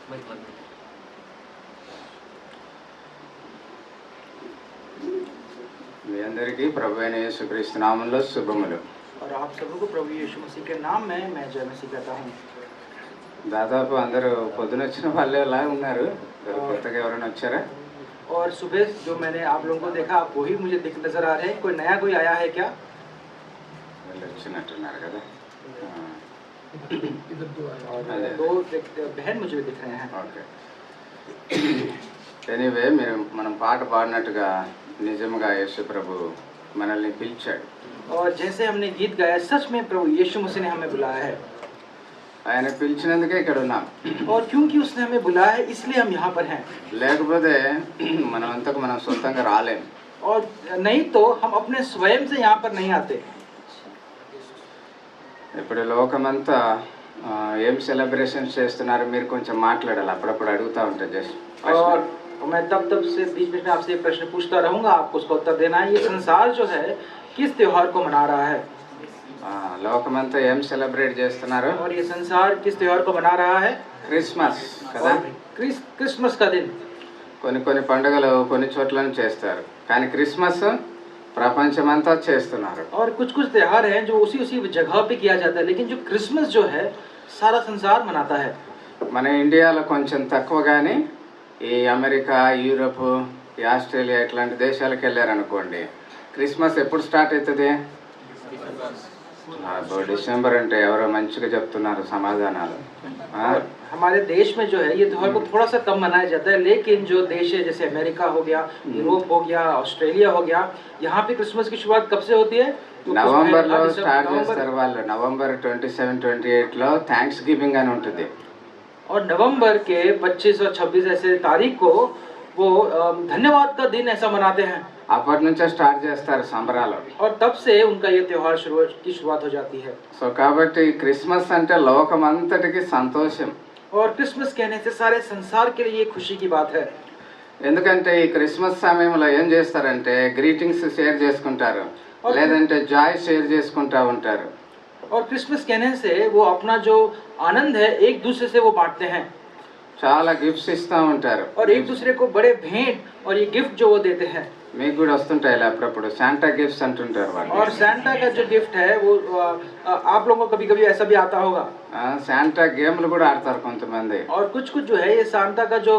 మీ అందరికీ ప్రభువైన యేసుక్రీస్తు నామములో శుభములు. और आप सबों को प्रभु यीशु मसीह के नाम में मैं जय मसीह कहता हूँ। దాదాపు అందరూ పొద్దున వచ్చిన వాళ్ళే అలా ఉన్నారు. కొత్తగా ఎవరైనా వచ్చారా? और सुबह जो मैंने आप लोगों को देखा आप वही मुझे नजर आ रहे हैं। कोई नया कोई आया है क्या? వాళ్ళు వచ్చినట్టున్నారు కదా. और दो बहन मुझे दिख रहे हैं। ఓకే. ఎనీవే మనం పాట పాడినట్టుగా నిజంగా యేసు ప్రభు మనల్ని పిలిచాడు. और जैसे हमने गीत गाया सच में प्रभु यीशु मसीह ने हमें बुलाया है। ఆయన పిలిచినందుకే ఇక్కడ ఉన్నాం. और क्योंकि उसने हमें बुलाया है इसलिए हम यहाँ पर हैं। లేకపోతే మనం సొంతంగా రాలేం. और नहीं तो हम अपने स्वयं से यहाँ पर नहीं आते। ఇప్పుడు లోకమంతా ఏం సెలబ్రేషన్స్ చేస్తున్నారు మీరు కొంచెం మాట్లాడాలి. అప్పుడప్పుడు అడుగుతూ ఉంటా జస్ట్. और मैं तब से बीच में आपसे ये प्रश्न पूछता रहूंगा, आपको उसका उत्तर देना है। ये संसार जो है किस त्योहार को मना रहा है? లోకమంతా ఏం సెలబ్రేట్ చేస్తున్నారు? और ये संसार किस त्योहार को मना रहा है? క్రిస్మస్ కదా. क्रिसमस का दिन। కొన్ని పండుగలు కొన్ని చోట్ల చేస్తారు, కానీ క్రిస్మస్ ప్రపంచమంతా చేస్తున్నారు. और कुछ त्योहार हैं जो उसी जगह पे किया जाता है, लेकिन जो क्रिसमस जो है सारा संसार मनाता है। మన ఇండియాలో కొంచెం తక్కువ, కానీ ఈ అమెరికా, యూరోప్, ఈ ఆస్ట్రేలియా ఇట్లాంటి దేశాలకు వెళ్ళారనుకోండి, క్రిస్మస్ ఎప్పుడు స్టార్ట్ అవుతుంది? డిసెంబర్ అంటే ఎవరో మంచిగా చెప్తున్నారు సమాధానాలు. हमारे देश में जो है ये त्योहार को थोड़ा सा कम मनाया जाता है, लेकिन जो देश है जैसे अमेरिका हो गया, यूरोप हो गया, ऑस्ट्रेलिया हो गया, यहाँ पे क्रिसमस की शुरुआत कब से होती है? నవంబర్లో స్టార్ట్ చేస్తారు వాళ్ళు. నవంబర్ 27, 28లో థ్యాంక్స్ గివింగ్ అని ఉంటుంది. और नवंबर के 25 और 26 ऐसे तारीख को वो धन्यवाद का दिन ऐसा मनाते हैं। అప్పటి నుంచే స్టార్ట్ చేస్తారు సంబరాలు. और तब से उनका ये त्योहार की शुरुआत हो जाती है। సో కాబట్టి క్రిస్మస్ అంటే లోకమంతటికి సంతోషం. और क्रिसमस कहने से सारे संसार के लिए ये खुशी की बात है। ఎందుకంటే ఈ క్రిస్మస్ సమయంలో ఏం చేస్తారంటే గ్రీటింగ్స్ షేర్ చేసుకుంటారు, లేదంటే జాయ్ షేర్ చేసుకుంటా ఉంటారు. और क्रिसमस कहने से वो अपना जो आनंद है एक दूसरे से वो बांटते हैं। చాలా గిఫ్ట్స్ ఇస్తూ ఉంటారు. और एक दूसरे को बड़े भेंट और ये गिफ्ट जो वो देते हैं। మీకు కూడా వస్తుంటాయి అప్పుడప్పుడు శాంటా గిఫ్ట్స్ అంటుంటారు వాళ్ళు. और सैंटा का जो गिफ्ट है वो आप लोगों को कभी ऐसा भी आता होगा। శాంటా గేమ్లు కూడా ఆడతారు కొంతమంది. और कुछ जो है ये सांता का जो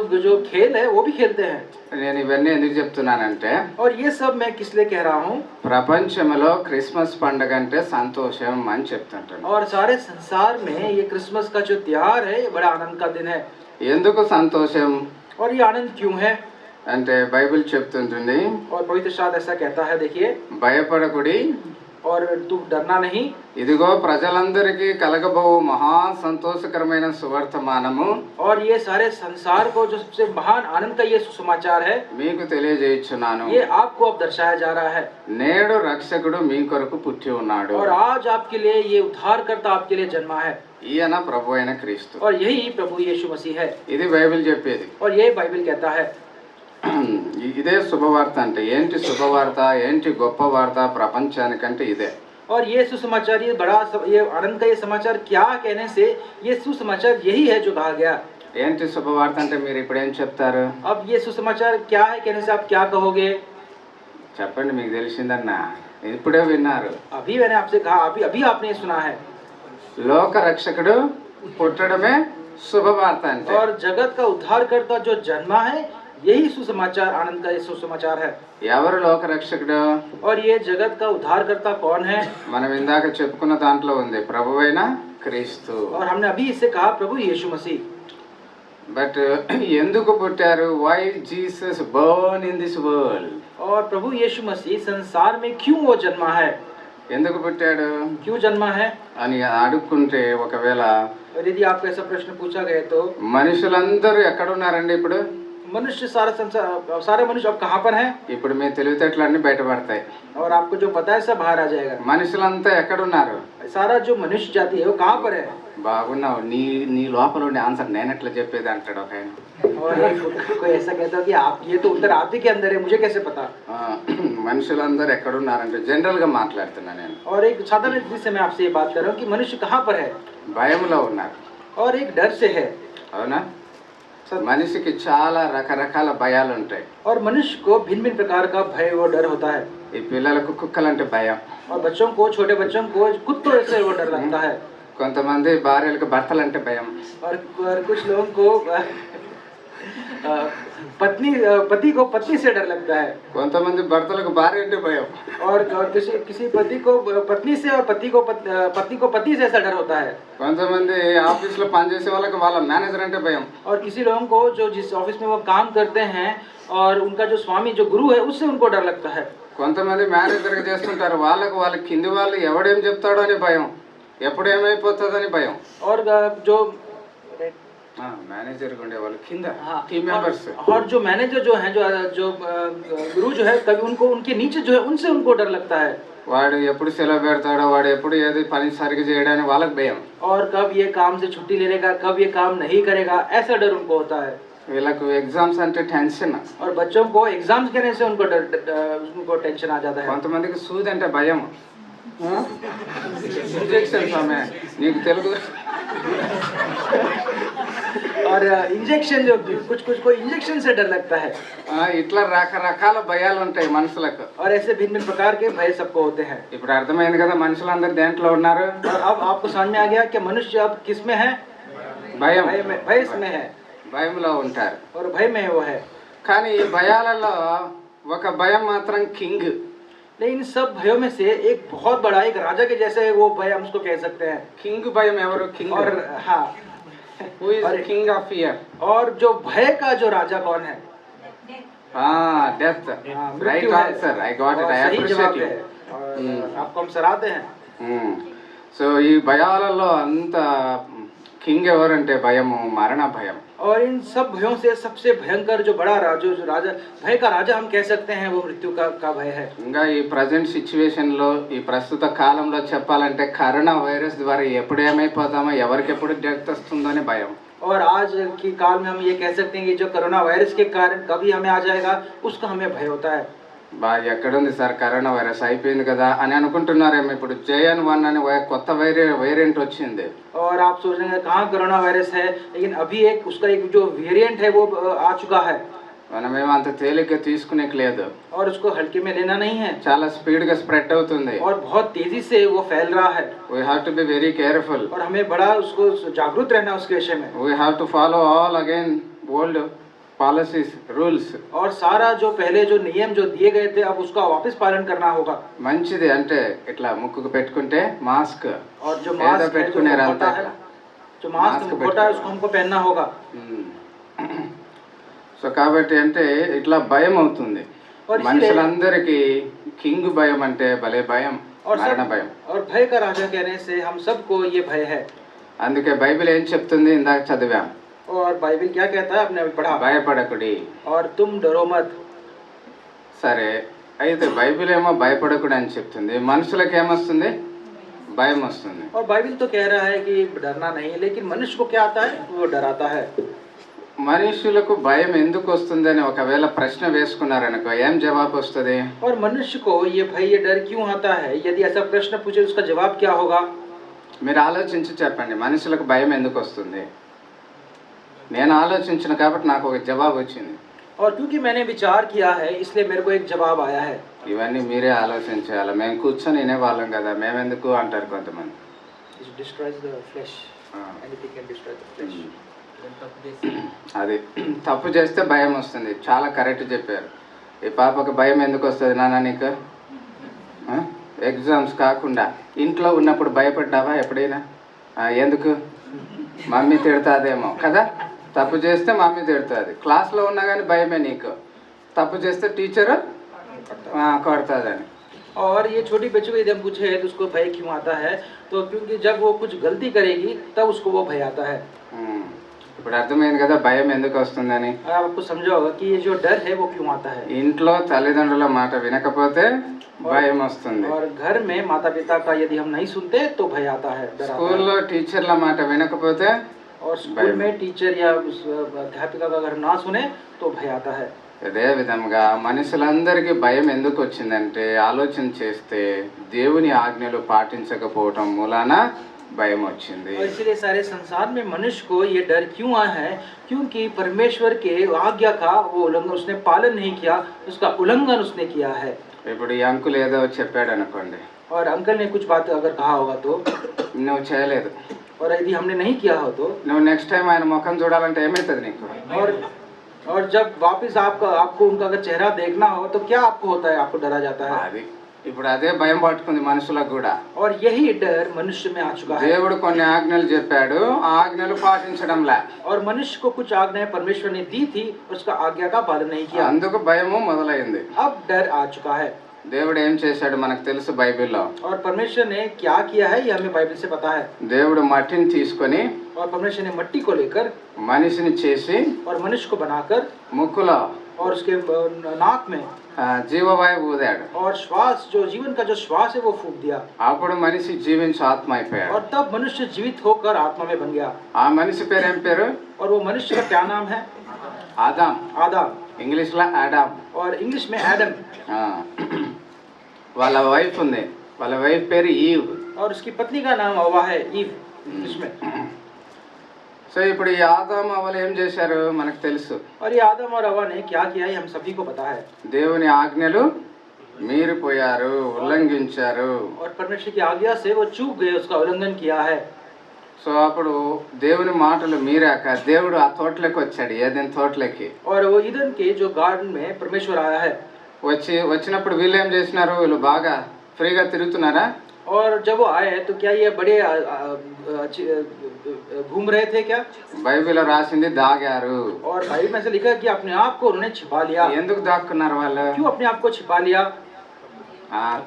खेल है वो भी खेलते हैं। నేను ఇవన్నీ ఎందుకు చెప్తున్నానంటే, और ये सब मैं किस लिए कह रहा हूँ, ప్రపంచంలో క్రిస్మస్ పండుగ అంటే సంతోషం అని చెప్తుంటాను. और सारे संसार में ये क्रिसमस का जो त्योहार है ये बड़ा आनंद का दिन है। ఎందుకు సంతోషం? और ये आनंद क्यों है? అంటే బైబిల్ చెప్తుంటుంది, और पवित्र शास्त्र ऐसा कहता है, देखिए, భయపడకుడి, और तू डरना नहीं, ఇదిగో ప్రజలందరికీ కలగబో మహా సంతోషకరమైన సువర్తమానము, और ये सारे संसार को जो सबसे महान आनंद का ये सुसमाचार है మీకు తెలియజేయుచున్నాను. ये आपको अब दर्शाया जा रहा है। నేడు రక్షకుడు మీ కొరకు పుట్టి ఉన్నాడు. और आज आपके लिए ये उद्धारकर्ता आपके लिए जन्मा है। ఈయన ప్రభు అయిన క్రీస్తు. और यही प्रभु यीशु मसीह है। ఇది బైబిల్ చెప్పేది. और ये बाइबल कहता है। ఇదే శుభవార్త. అంటే ఏంటి శుభవార్త, ఏంటి గొప్ప వార్త ప్రపంచానికంటే ఇదే. और ये सुसमाचार, ये बड़ा ये आनंद का ये समाचार क्या कहने से ये सुसमाचार यही है जो कहा गया। ఏంటి శుభవార్త అంటే మీరు ఇప్పుడు ఏం చెప్తారు? अब ये सुसमाचार क्या है कहने से आप क्या कहोगे? చెప్పండి, మీకు తెలిసిందన్నా ఇప్పుడే విన్నారు. अभी मैंने आपसे कहा, अभी आपने सुना है। లోక రక్షకుడు పుట్టడమే శుభవార్త అంటే. और जगत का उद्धारकर्ता जो जन्मा है यही सुसमाचार, आनंद का ये सुसमाचार है। ఎవరు లోక రక్షకుడు? और ये जगत का उद्धारकर्ता कौन है? మనం ఇందాక చెప్పుకున్న దాంట్లో ఉంది, ప్రభువైన క్రీస్తు. और हमने अभी इससे कहा प्रभु यीशु मसीह। బట్ ఎందుకు పుట్టారు? Why Jesus born in this world? और प्रभु यीशु मसीह संसार में क्यों वो जन्मा है? ఎందుకు పుట్టాడు, क्यों जन्मा है అని అడుక్కుంటే, ఒకవేళ और यदि आपको ऐसा प्रश्न पूछा गया तो మనుషులందరూ ఎక్కడ ఉన్నారండి ఇప్పుడు? मनुष्य सारे मनुष्य अब कहाँ पर हैं? ఇప్పుడు మీ తెలివితేటలన్నీ బయటపడతాయి. और आपको जो पता है सब बाहर आ जाएगा। మనుషులంతా ఎక్కడున్నారు? सारा जो मनुष्य जाति है वो कहाँ पर है? బాగున్నావు, నీ లోపల ఉండే ఆన్సర్ నేనెట్లా చెప్పేది అంటాడు ఒక ఆయన. और कोई ऐसा कहता कि आप ये तो उत्तर आप ही के अंदर है, मुझे कैसे पता? మనుషులందరూ ఎక్కడున్నారంటే జనరల్ గా మాట్లాడుతున్నా నేను. और एक साधारण रीति से मैं आपसे ये बात कर रहा हूँ कि मनुष्य कहाँ पर है? భయంలో ఉన్నారు. और एक डर से है। అవునా? మనిషికి చాలా రకరకాల భయాలు ఉంటాయి. और मनुष्य को भिन्न भिन्न प्रकार का भय और डर होता है. ఈ పిల్లలకు కుక్కలంటే భయం, और बच्चों को, छोटे बच्चों को कुत्तों से वो डर लगता है. కొంతమంది భార్యలకు భర్తలంటే భయం, और कुछ लोगों को पति को पत्नी से डर लगता है. కొంతమంది భర్తలకు భార్య అంటే భయం, और किसी पति को पत्नी से और पत्नी को पति से ऐसा डर होता है. కొంతమంది ఆఫీస్లో పనిచేసే వాళ్ళకి వాళ్ళ మేనేజర్ అంటే భయం. और किसी लोगों को जो जिस ऑफिस में वो काम करते हैं और उनका जो स्वामी जो गुरु है उससे उनको डर लगता है. కొంతమంది మేనేజర్గా చేస్తుంటారు, వాళ్ళ కింది వాళ్ళు ఎవడేం చెప్తాడో అని భయం, ఎప్పుడు ఏమైపోతుందని భయం. और जो మేనేజర్ ఉండే వాళ్ళు కింద हाँ, టీమ్ మెంబర్స్. और जो मैनेजर जो है जो गुरु जो है कभी उनको उनके नीचे जो है उनसे उनको डर लगता है. వాడు ఎప్పుడు సెలవు పెడతాడో, వాడు ఎప్పుడు ఏది పని సరిగ్గా చేయడానికి వాళ్ళకి భయం. और कब ये काम से छुट्टी ले लेगा, कब ये काम नहीं करेगा, ऐसा डर उनको होता है. వీళ్ళకు ఎగ్జామ్స్ అంటే టెన్షన్. और बच्चों को एग्जाम्स करने से उनको उनको टेंशन आ जाता है. కొంతమందికి సూది అంటే భయం, ఇంజెక్షన్ ఆమె నీకు తెలుగు. और इंजेक्शन जो कुछ को इंजेक्शन से डर लगता है. ఇట్లా రకరకాల భయాలు ఉంటాయి మనుషులకు. और ऐसे भिन्न भिन्न प्रकार के भय सबको होते हैं. ఇప్పుడు అర్థమైంది కదా మనుషులందరూ దేంట్లో ఉన్నారు. और अब आपको समझ में आ गया कि मनुष्य अब किस में है? భయం, भय में है. భయంలో ఉంటారు. और भय में वो है. కానీ ఈ భయాలలో ఒక భయం మాత్రం కింగ్. लेकिन सब भयों में से एक बहुत बड़ा, एक राजा के जैसे वो भय हम उसको कह सकते हैं. కింగ్ భయం ఎవరు? కింగ్. और हाँ, who is king of fear? और जो भय का जो राजा कौन है? डेथ. मृत्यु राइट है. आंसर, आई गॉट इट, आई सही जवाब अप्रिशिएट है. यू. और आपको हम सराहते हैं. సో ఈ భయాలలో అంత కింగ్ ఎవరంటే భయము, మరణ భయం. और इन सब भयों से सबसे भयंकर जो बड़ा जो राजा, भय का राजा हम कह सकते हैं, वो मृत्यु का भय है. ఇంకా ఈ ప్రజెంట్ సిచ్యువేషన్ లో, ఈ ప్రస్తుత కాలంలో చెప్పాలంటే కరోనా వైరస్ ద్వారా ఎప్పుడు ఏమైపోతామో, ఎవరికెప్పుడు డెత్ వస్తుందో అని భయం. और आज की काल में हम ये कह सकते हैं कि जो कोरोना वायरस के कारण कभी हमें आ जाएगा, उसका हमें भय होता है. ఎక్కడుంది సార్ కరోనా వైరస్, అయిపోయింది కదా అని అనుకుంటున్నారేమో. ఇప్పుడు JN1 అని కొత్త వేరియంట్ వచ్చింది. और आप सोच रहे हैं कहाँ कोरोना वायरस है, लेकिन अभी उसका एक जो वेरिएंट है वो आ चुका है. మనమేమో అంత తేలిగ్గా తీసుకునేకి లేదు. और उसको हल्के में लेना नहीं है. చాలా స్పీడ్ గా స్ప్రెడ్ అవుతుంది. और बहुत तेजी से वो फैल रहा है. We have to be very careful. और हमें बड़ा उसको जागरूक रहना उसके विषय में. We have to follow all again old policies, rules. और सारा जो पहले जो नियम जो दिए गए थे, अब उसका वापस पालन करना होगा. మంచిది అంటే ఇట్లా ముక్కుకు పెట్టుకుంటే మాస్క్. और जो मास्क పెట్టుకునేరా होता है, जो मास्क होता है उसको हमको पहनना होगा. సో కాబట్టి అంటే ఇట్లా భయం అవుతుంది మనుషులందరికీ. కింగ్ భయం అంటే భలే భయం, మరణ భయం. और भय का राजा कहने से हम सबको ये भय है. అందుకే బైబిల్ ఏం చెప్తుంది, ఇందాక చదివాం. और बाइबल क्या कहता है, आपने अभी पढ़ा, భయపడకుడి. और तुम डरो मत. సరే, అయితే బైబిల్ ఏమో భయపడకుడి అని చెప్తుంది, మనుషులకు ఏమొస్తుంది? భయం వస్తుంది. और बाइबल तो कह रहा है कि डरना नहीं, लेकिन मनुष्य को क्या आता है, वो डराता है. మనుషులకు భయం ఎందుకు వస్తుందని ఒకవేళ ప్రశ్న వేసుకున్నారనుకో, ఏం జవాబు వస్తుంది? और मनुष्य को ये भय, ये डर क्यों आता है, यदि ऐसा प्रश्न पूछे उसका जवाब क्या होगा? మీరు ఆలోచించి చెప్పండి, మనుషులకు భయం ఎందుకు వస్తుంది? నేను ఆలోచించిన కాబట్టి నాకు ఒక జవాబు వచ్చింది. और क्योंकि मैंने विचार किया है, इसलिए मेरे को एक जवाब आया है. ఇవన్నీ మీరే ఆలోచించాలి, మేము కూర్చొని వినేవాళ్ళం కదా, మేమెందుకు అంటారు కొంతమంది. It destroys the flesh. Anything can destroy the flesh. అది తప్పు చేస్తే భయం వస్తుంది. చాలా కరెక్ట్ చెప్పారు. ఈ పాపకు భయం ఎందుకు వస్తుంది నాన్న నీకు? ఎగ్జామ్స్ కాకుండా ఇంట్లో ఉన్నప్పుడు భయపడ్డావా ఎప్పుడైనా? ఎందుకు? మమ్మీ తిడతాదేమో కదా. తప్పు చేస్తే మమ్మీ తిడుతుంది. క్లాస్లో ఉన్నా కానీ భయమే నీకు. తప్పు చేస్తే టీచరు కొడతాదని. और ये छोटी बच्ची को यदि हम पूछे तो उसको भय क्यों आता है, तो क्योंकि जब वो कुछ गलती करेगी तब उसको वो भय आता है. ఇప్పుడు అర్థమైంది కదా భయం ఎందుకు వస్తుందని. आपको समझा होगा कि ये जो डर है वो क्यों आता है. ఇంట్లో తల్లిదండ్రుల మాట వినకపోతే భయం వస్తుంది. और घर में माता पिता का यदि हम नहीं सुनते तो भय आता है. స్కూల్లో టీచర్ల మాట వినకపోతే, और स्कूल में टीचर या अध्यापिका का अगर ना सुने तो भय आता है. అదే విధంగా మనుషులందరికీ భయం ఎందుకు వచ్చిందంటే, ఆలోచన చేస్తే దేవుని ఆజ్ఞలు పాటించకపోవటం మూలాన భయం వచ్చింది. और इसीलिए सारे संसार में मनुष्य को ये डर क्यों आया है? क्योंकि परमेश्वर के आज्ञा का वो उल्लंघन उसने पालन नहीं किया, उसका उल्लंघन उसने किया है। ఇప్పుడు ఈ అంకుల్ ఏదో చెప్పాడు అనుకోండి, और अंकल ने कुछ बात अगर कहा होगा तो, నువ్వు చేయలేదు, और यदि हमने नहीं किया हो तो, నువ్వు నెక్స్ట్ టైం ఆయన ముఖం చూడాలంటే ఏమవుతుంది నీకు? और जब वापस आपको उनका अगर चेहरा देखना हो तो क्या आपको होता है? आपको डरा जाता है। అది ఇప్పుడు అదే భయం పట్టుకుంది మనుషులకు కూడా. और यही डर मनुष्य में आ चुका है। దేవుడు కొన్ని ఆజ్ఞలు చెప్పాడు, ఆ ఆజ్ఞలు పాటించడంలా, और मनुष्य को कुछ आज्ञाएं परमेश्वर ने दी थी, उसका आज्ञा का पालन नहीं किया, అందుకు భయము మొదలైంది. अब डर आ चुका है। దేవుడు ఏం చేశాడు మనకు తెలుసు బైబిల్లో. और परमेश्वर ने क्या किया है ये हमें बाइबल से पता है। దేవుడు మట్టిని తీసుకొని और परमेश्वर ने मिट्टी को लेकर మనిషిని చేసి और मनुष्य को बनाकर ముక్కులో और उसके नाक में జీవవాయువు ఊదాడు. और श्वास, जो जीवन का जो श्वास है वो फूंक दिया, అప్పుడు మనిషి జీవించి ఆత్మ అయిపోయాడు. और तब मनुष्य जीवित होकर आत्मा में बन गया। ఆ మనిషి పేరు ఏం పేరు? और वो मनुष्य का क्या नाम है? ఆదాం. आदम, ఇంగ్లీష్లో ఆడాం. और इंग्लिश में एडम। ఆ, వాళ్ళ వైఫ్ ఉంది, వాళ్ళ వైఫ్ పేరు ఈవ్. और उसकी पत्नी का नाम हवा है, ईव इंग्लिश में। సో ఇప్పుడు ఈ ఆదాం అవ్వలు ఏం చేశారు మనకు తెలుసు. और ये आदम और हवा ने क्या किया ये हम सभी को पता है। దేవుని ఆజ్ఞలు మీరిపోయారు, ఉల్లంఘించారు. और परमेश्वर की आज्ञा से वो चूक गए, उसका उल्लंघन किया है। సో అప్పుడు దేవుని మాటలు మీరాక దేవుడు ఆ తోటలోకి వచ్చాడు, ఏదైనా తోటలోకి. और वो ईदन के जो गार्डन में परमेश्वर आया है। వచ్చినప్పుడు వీళ్ళు ఏం చేసినారు? వీళ్ళు బాగా ఫ్రీగా తిరుగుతున్నారా? और जब वो आए तो क्या ये बड़े घूम रहे थे क्या? బైబిల్లో రాసింది దాగారు. और बाइबल में से लिखा है कि अपने आप को उन्होंने छिपा लिया। ఎందుకు దాక్కున్నారు వాళ్ళు? क्यों अपने आप को छिपा लिया?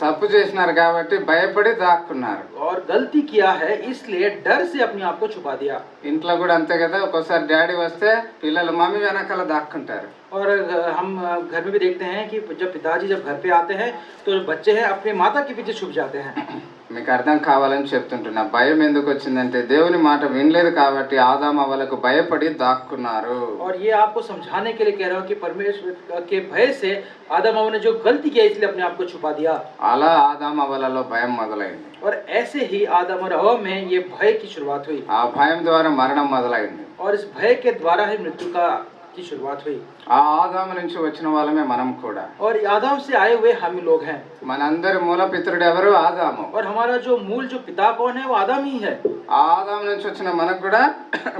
తప్పు చేసినారు కాబట్టి భయపడి దాక్కున్నారు. और गलती किया है इसलिए डर से अपने आप को छुपा दिया। ఇంట్లో కూడా అంతే కదా, ఒక్కోసారి డాడీ వస్తే పిల్లలు మమ్మీ వెనకాల దాక్కుంటారు. और हम घर में भी देखते हैं कि जब पिताजी जब घर पे आते हैं तो बच्चे हैं अपने माता के पीछे छुप जाते हैं। మీకు అర్థం కావాలని చెప్తుంటున్నా. భయం ఎందుకు వచ్చిందంటే దేవుని మాట వినలేదు కాబట్టి ఆదాం అవ్వలకు భయపడి దాక్కున్నారు. और ये आपको समझाने के लिए कह रहा हूँ कि परमेश्वर के भय से आदम हवा ने जो गलती किया इसलिए अपने आप को छुपा दिया। అలా ఆదాం అవ్వలలో భయం మొదలైంది. और ऐसे ही आदम और हवा में ये भय की शुरुआत हुई। ఆ భయం ద్వారా మరణం మొదలైంది. और इस भय के द्वारा ही मृत्यु की शुरुआत हुई। ఆ ఆదాము నుంచి వచ్చిన వాళ్ళమే మనం కూడా. और आदम से आए हुए हम ही लोग हैं। మనందరి మూల పితరుడు ఎవరు? ఆదాము. और हमारा जो मूल जो पिता कौन है? वो आदम ही है। ఆ ఆదాము నుంచి వచ్చిన మనకు కూడా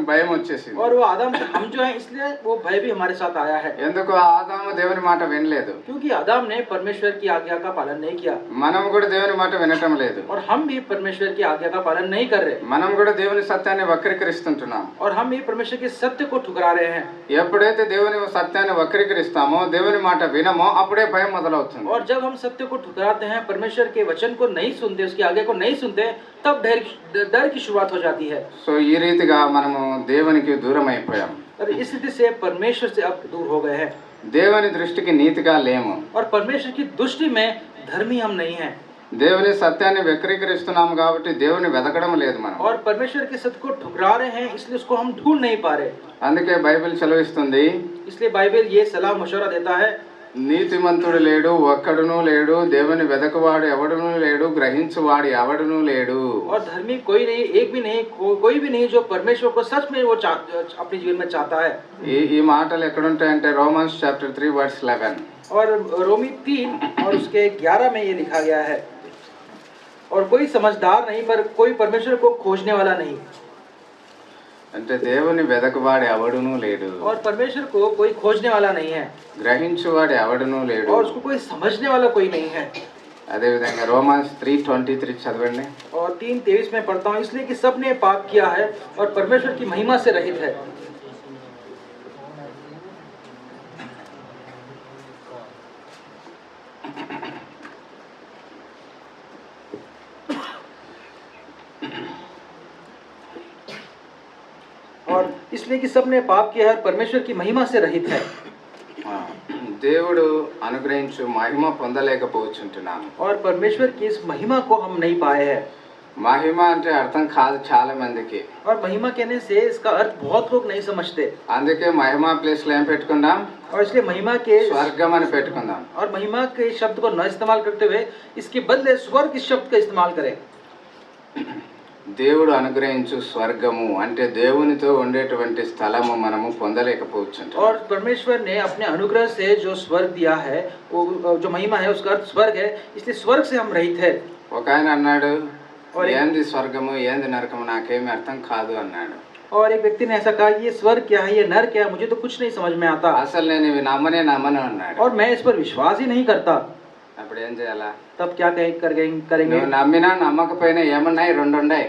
భయం వచ్చేసింది. और वो आदम से हम जो हैं इसलिए वो भय भी हमारे साथ आया है। ఎందుకు? ఆ ఆదాము దేవుని మాట వినలేదు. क्योंकि आदम ने परमेश्वर की आज्ञा का पालन नहीं किया। మనం కూడా దేవుని మాట వినటం లేదు. और हम भी परमेश्वर की आज्ञा का पालन नहीं कर रहे। మనం కూడా దేవుని సత్యాన్ని వక్రీకరిస్తుంటున్నాం. और हम भी परमेश्वर के सत्य को ठुकरा रहे हैं। ఎప్పుడైతే దేవుని సత్యాన్ని వక్రీకరిస్తామో, దేవుని మాట వినమో, అప్పుడే భయం మొదలవుతుంది. और जब हम सत्य को ठुकराते हैं, परमेश्वर के वचन को नहीं सुनते, उसकी आज्ञा को नहीं सुनते, तब डर की शुरुआत हो जाती है। సో ఈ రీతిగా మనము దేవునికి దూరం అయిపోయాం. और इस रीति से परमेश्वर से अब दूर हो गए हैं। దేవుని దృష్టికి నీతిగా లేము. और परमेश्वर की दृष्टि में धर्मी हम नहीं हैं। దేవుని సత్యాన్ని వక్రీకరిస్తున్నాము కాబట్టి దేవుని వెతకడం లేదు మనం. और परमेश्वर के सत्य को ठुकरा रहे हैं इसलिए उसको हम ढूंढ नहीं पा रहे। అందుకే బైబిల్ చదివిస్తుంది, इसलिए बाइबल ये सलाह मशवरा देता है, నీతిమంతుడు లేడు, ఒక్కడును లేడు, దేవుని వెదకువాడు ఎవడును లేడు, గ్రహించువాడు ఎవడును లేడు. और धर्मी कोई नहीं, एक भी नहीं, कोई भी नहीं जो परमेश्वर को सच में वो अपने जीवन में चाहता है। ఈ మాటలు ఎక్కడుంటాయంటే రోమన్స్ చాప్టర్ 3 వర్స్ 11. और रोमी 3 और उसके 11 में ये लिखा गया है, और कोई समझदार नहीं पर कोई परमेश्वर को खोजने वाला नहीं। అంటే దేవుని వెదకువాడు ఎవడును లేడు, और परमेश्वर को कोई खोजने वाला नहीं है, గ్రహించువాడు ఎవడును లేడు, और उसको कोई समझने वाला कोई नहीं है। అదే విధంగా రోమన్స్ 3:23 చదవండి. और 3:23 में पढ़ता हूँ, इसलिए कि सबने पाप किया है और परमेश्वर की महिमा से रहित है। और इसलिए कि सबने पाप किया है और परमेश्वर की महिमा से रहित है। దేవుడు అనుగ్రహించు మహిమ పొందలేకపోతుంటున్నాము. और परमेश्वर की इस महिमा को हम नहीं पाए हैं। మహిమ అంటే అర్థం కాదు చాలా మందికి. और महिमा कहने से इसका अर्थ बहुत लोग नहीं समझते। అందుకే మహిమ ప్లేస్ లో ఏం పెట్టుకుందాం? और इसलिए महिमा के స్వర్గం అని పెట్టుకుందాం. और महिमा के शब्द को न इस्तेमाल करते हुए इसके बदले स्वर्ग इस शब्द का इस्तेमाल करें। దేవుడు అనుగ్రహించు స్వర్గము అంటే దేవునితో ఉండేటువంటి స్థలము మనము పొందలేకపోవచ్చు. और परमेश्वर ने अपने अनुग्रह से जो स्वर्ग दिया है, वो जो महिमा है उसका अर्थ स्वर्ग है, इसलिए स्वर्ग से हम रहित है। ఒక ఆయన అన్నాడు, ఏంది స్వర్గము ఏంది నరకము నాకేమీ అర్థం కాదు అన్నాడు. और एक व्यक्ति ने ऐसा कहा कि ये स्वर्ग क्या है, ये नर क्या है, मुझे तो कुछ नहीं समझ में आता అసలు నేను ఇవి నమ్మను అన్నాడు. और मैं इस पर विश्वास ही नहीं करता। అప్పుడు ఏం చేయాలా? तब क्या करेंगे? నువ్వు నమ్మినా నమ్మకపోయినా ఏమన్నాయి, రెండు ఉన్నాయి.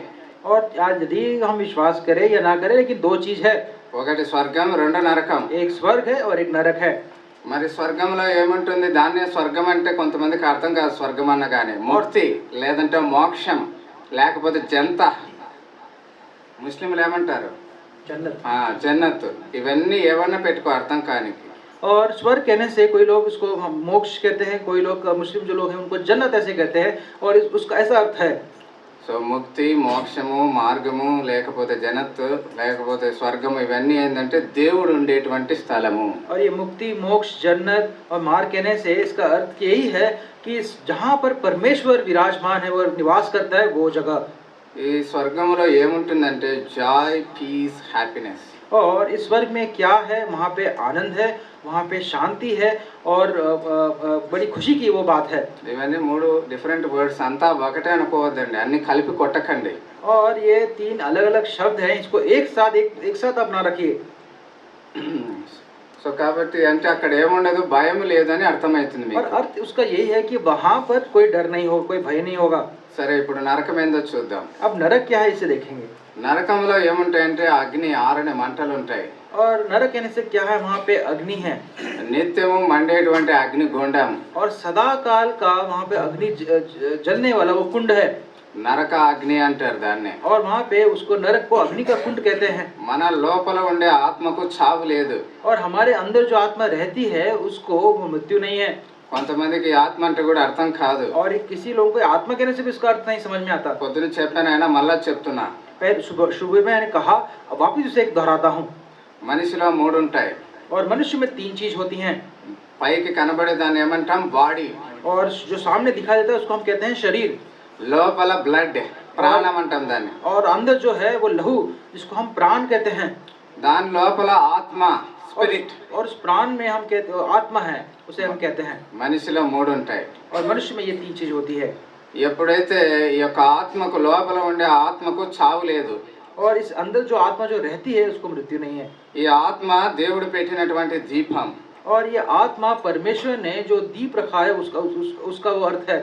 और आज यदि हम विश्वास करें या ना करें, लेकिन दो चीज है, ఒకటి స్వర్గం, రెండు నరకం. एक स्वर्ग है और एक नरक है। మరి స్వర్గంలో ఏముంటుంది? దాన్నే స్వర్గం అంటే కొంతమందికి అర్థం కాదు. స్వర్గం అన్న కానీ ముక్తి లేదంటే మోక్షం లేకపోతే జంత, ముస్లింలు ఏమంటారు? जन्नत। జన్నత్. ఇవన్నీ ఏమన్నా పెట్టుకో అర్థం కానికి. और स्वर्ग कहने से कोई लोग इसको हम मोक्ष कहते हैं, कोई लोग मुस्लिम जो लोग हैं उनको जन्नत ऐसे कहते हैं, और उसका ऐसा अर्थ है। సో ముక్తి, మోక్షము, మార్గము లేకపోతే జనత్ లేకపోతే స్వర్గము ఇవన్నీ ఏంటంటే దేవుడు ఉండేటువంటి స్థలము. और ये मुक्ति, मोक्ष, जन्नत और मार्ग कहने से इसका अर्थ यही है कि जहाँ पर परमेश्वर विराजमान है, वो निवास करता है, वो जगह। ఈ స్వర్గంలో ఏముంటుందంటే జాయ్, పీస్, హ్యాపీనెస్. और इस स्वर्ग में क्या है? वहाँ पे आनंद है, वहाँ पे शांति है, और बड़ी खुशी की वो बात है। ఇవన్నీ మూడు డిఫరెంట్ వర్డ్స్, అంతా ఒకటే అనుకోవద్దండి, అన్ని కలిపి కొట్టకండి. और ये तीन अलग अलग शब्द हैं, इसको एक साथ आप ना रखिए। సో కాబట్టి అంటే అక్కడ ఏముండదు, భయం లేదని అర్థమవుతుంది और మీకు. अर्थ उसका यही है कि वहाँ पर कोई डर नहीं हो, कोई भय नहीं होगा। సరే, ఇప్పుడు నరకం ఏందో చూద్దాం. अब नरक क्या है, इसे देखेंगे। నరకంలో ఏముంటాయంటే అగ్ని, ఆరని మంటలు ఉంటాయి. और नरक कहने से क्या है? वहाँ पे अग्नि है, నిత్యము మండేటువంటి అగ్ని గుండం. और सदा काल का वहाँ पे अग्नि जलने वाला वो कुंड है, నరక అగ్ని అంటారు దాన్ని. और वहाँ पे उसको नरक को अग्नि का कुंड कहते हैं। మన లోపల ఉండే ఆత్మకు చావు లేదు. और हमारे अंदर जो आत्मा रहती है उसको मृत्यु नहीं है। కొంతమందికి ఆత్మ అంటే కూడా అర్థం కాదు. और किसी लोगों को आत्मा कहने से भी उसका अर्थ नहीं समझ में आता। పొద్దున చెప్పానైనా మళ్ళా చెప్తున్నా. पहले सुबह में मैंने कहा, अब वापिस उसे एक दोहराता हूँ। మనిషిలో మూడు ఉంటాయి. और मनुष्य में तीन चीज होती हैं। పైకి కనబడే దాన్ని ఏమంటాం? బాడీ. और जो सामने दिखाई देता है उसको हम कहते हैं शरीर। లోపల బ్లడ్, ప్రాణం అంటాం దాన్ని. और अंदर जो है वो लहू, जिसको हम प्राण कहते हैं। దాని లోపల ఆత్మ, స్పిరిట్. और उस प्राण में हम कहते आत्मा है, उसे हम कहते हैं। మనిషిలో మూడు ఉంటాయి. और मनुष्य में ये तीन चीज होती है। ఎప్పుడైతే ఈ యొక్క ఆత్మకు లోపల ఉండే ఆత్మకు చావు లేదు, और इस अंदर जो आत्मा जो रहती है उसको मृत्यु नहीं है। ఈ ఆత్మ దేవుడు పెట్టినటువంటి దీపం. और ये आत्मा परमेश्वर ने जो दीप रखा है उसका वो अर्थ है।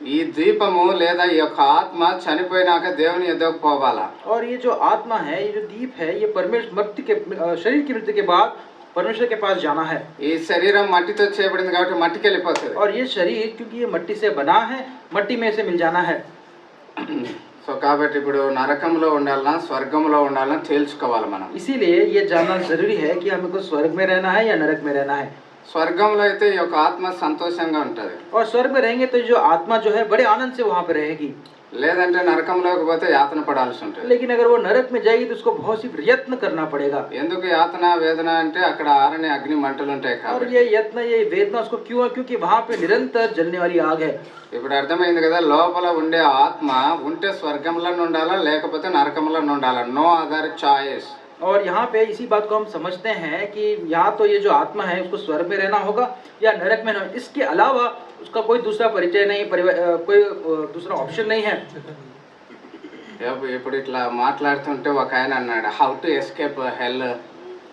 ఈ దీపము లేదా ఈ యొక్క ఆత్మ చనిపోయినాక దేవుని ఎద్దకు పోవాలా. और ये जो आत्मा है, ये जो दीप है, ये परमेश्वर मृत्यु के शरीर की मृत्यु के बाद परमेश्वर के पास जाना है। ఈ శరీరం మట్టితో చేయబడింది కాబట్టి మట్టికి వెళ్ళిపోతుంది. और ये शरीर क्योंकि ये मट्टी से बना है, मट्टी में से मिल जाना है। సో కాబట్టి ఇప్పుడు నరకంలో ఉండాలన్నా స్వర్గంలో ఉండాలన్నా తేల్చుకోవాలి మనం. इसीलिए ये जानना जरूरी है कि हमको स्वर्ग में रहना है या नरक में रहना है। స్వర్గంలో అయితే ఈ యొక్క ఆత్మ సంతోషంగా ఉంటది. और स्वर्ग में रहेंगे तो जो आत्मा जो है बड़े आनंद से वहाँ पे रहेगी। లేదంటే నరకంలోకి పోతే యాతన పడాల్సి ఉంటుంది. लेकिन अगर वो नरक में जाएगी तो उसको बहुत सी प्रयत्न करना पड़ेगा। ఎందుకు యాతన వేదన అంటే అక్కడ ఆరని అగ్ని మంటలు ఉంటాయి और కాబట్టి. ये यत्न, ये वेदना उसको क्यों है? क्योंकि वहाँ पे निरंतर जलने वाली आग है। ఇప్పుడు అర్థమైంది కదా, లోపల ఉండే ఆత్మ ఉంటే స్వర్గంలో ఉండాలా లేకపోతే నరకంలో ఉండాలా. No other choice. और यहाँ पे इसी बात को हम समझते हैं कि या तो ये जो आत्मा है उसको स्वर्ग में रहना होगा या नरक में रहना। इसके अलावा उसका कोई दूसरा परिचय नहीं, कोई दूसरा ऑप्शन नहीं है। ఇప్పుడు ఇట్లా మాట్లాడుతుంటే ఒక ఆయన అన్నాడు, హౌ టు ఎస్కేప్ హెల్,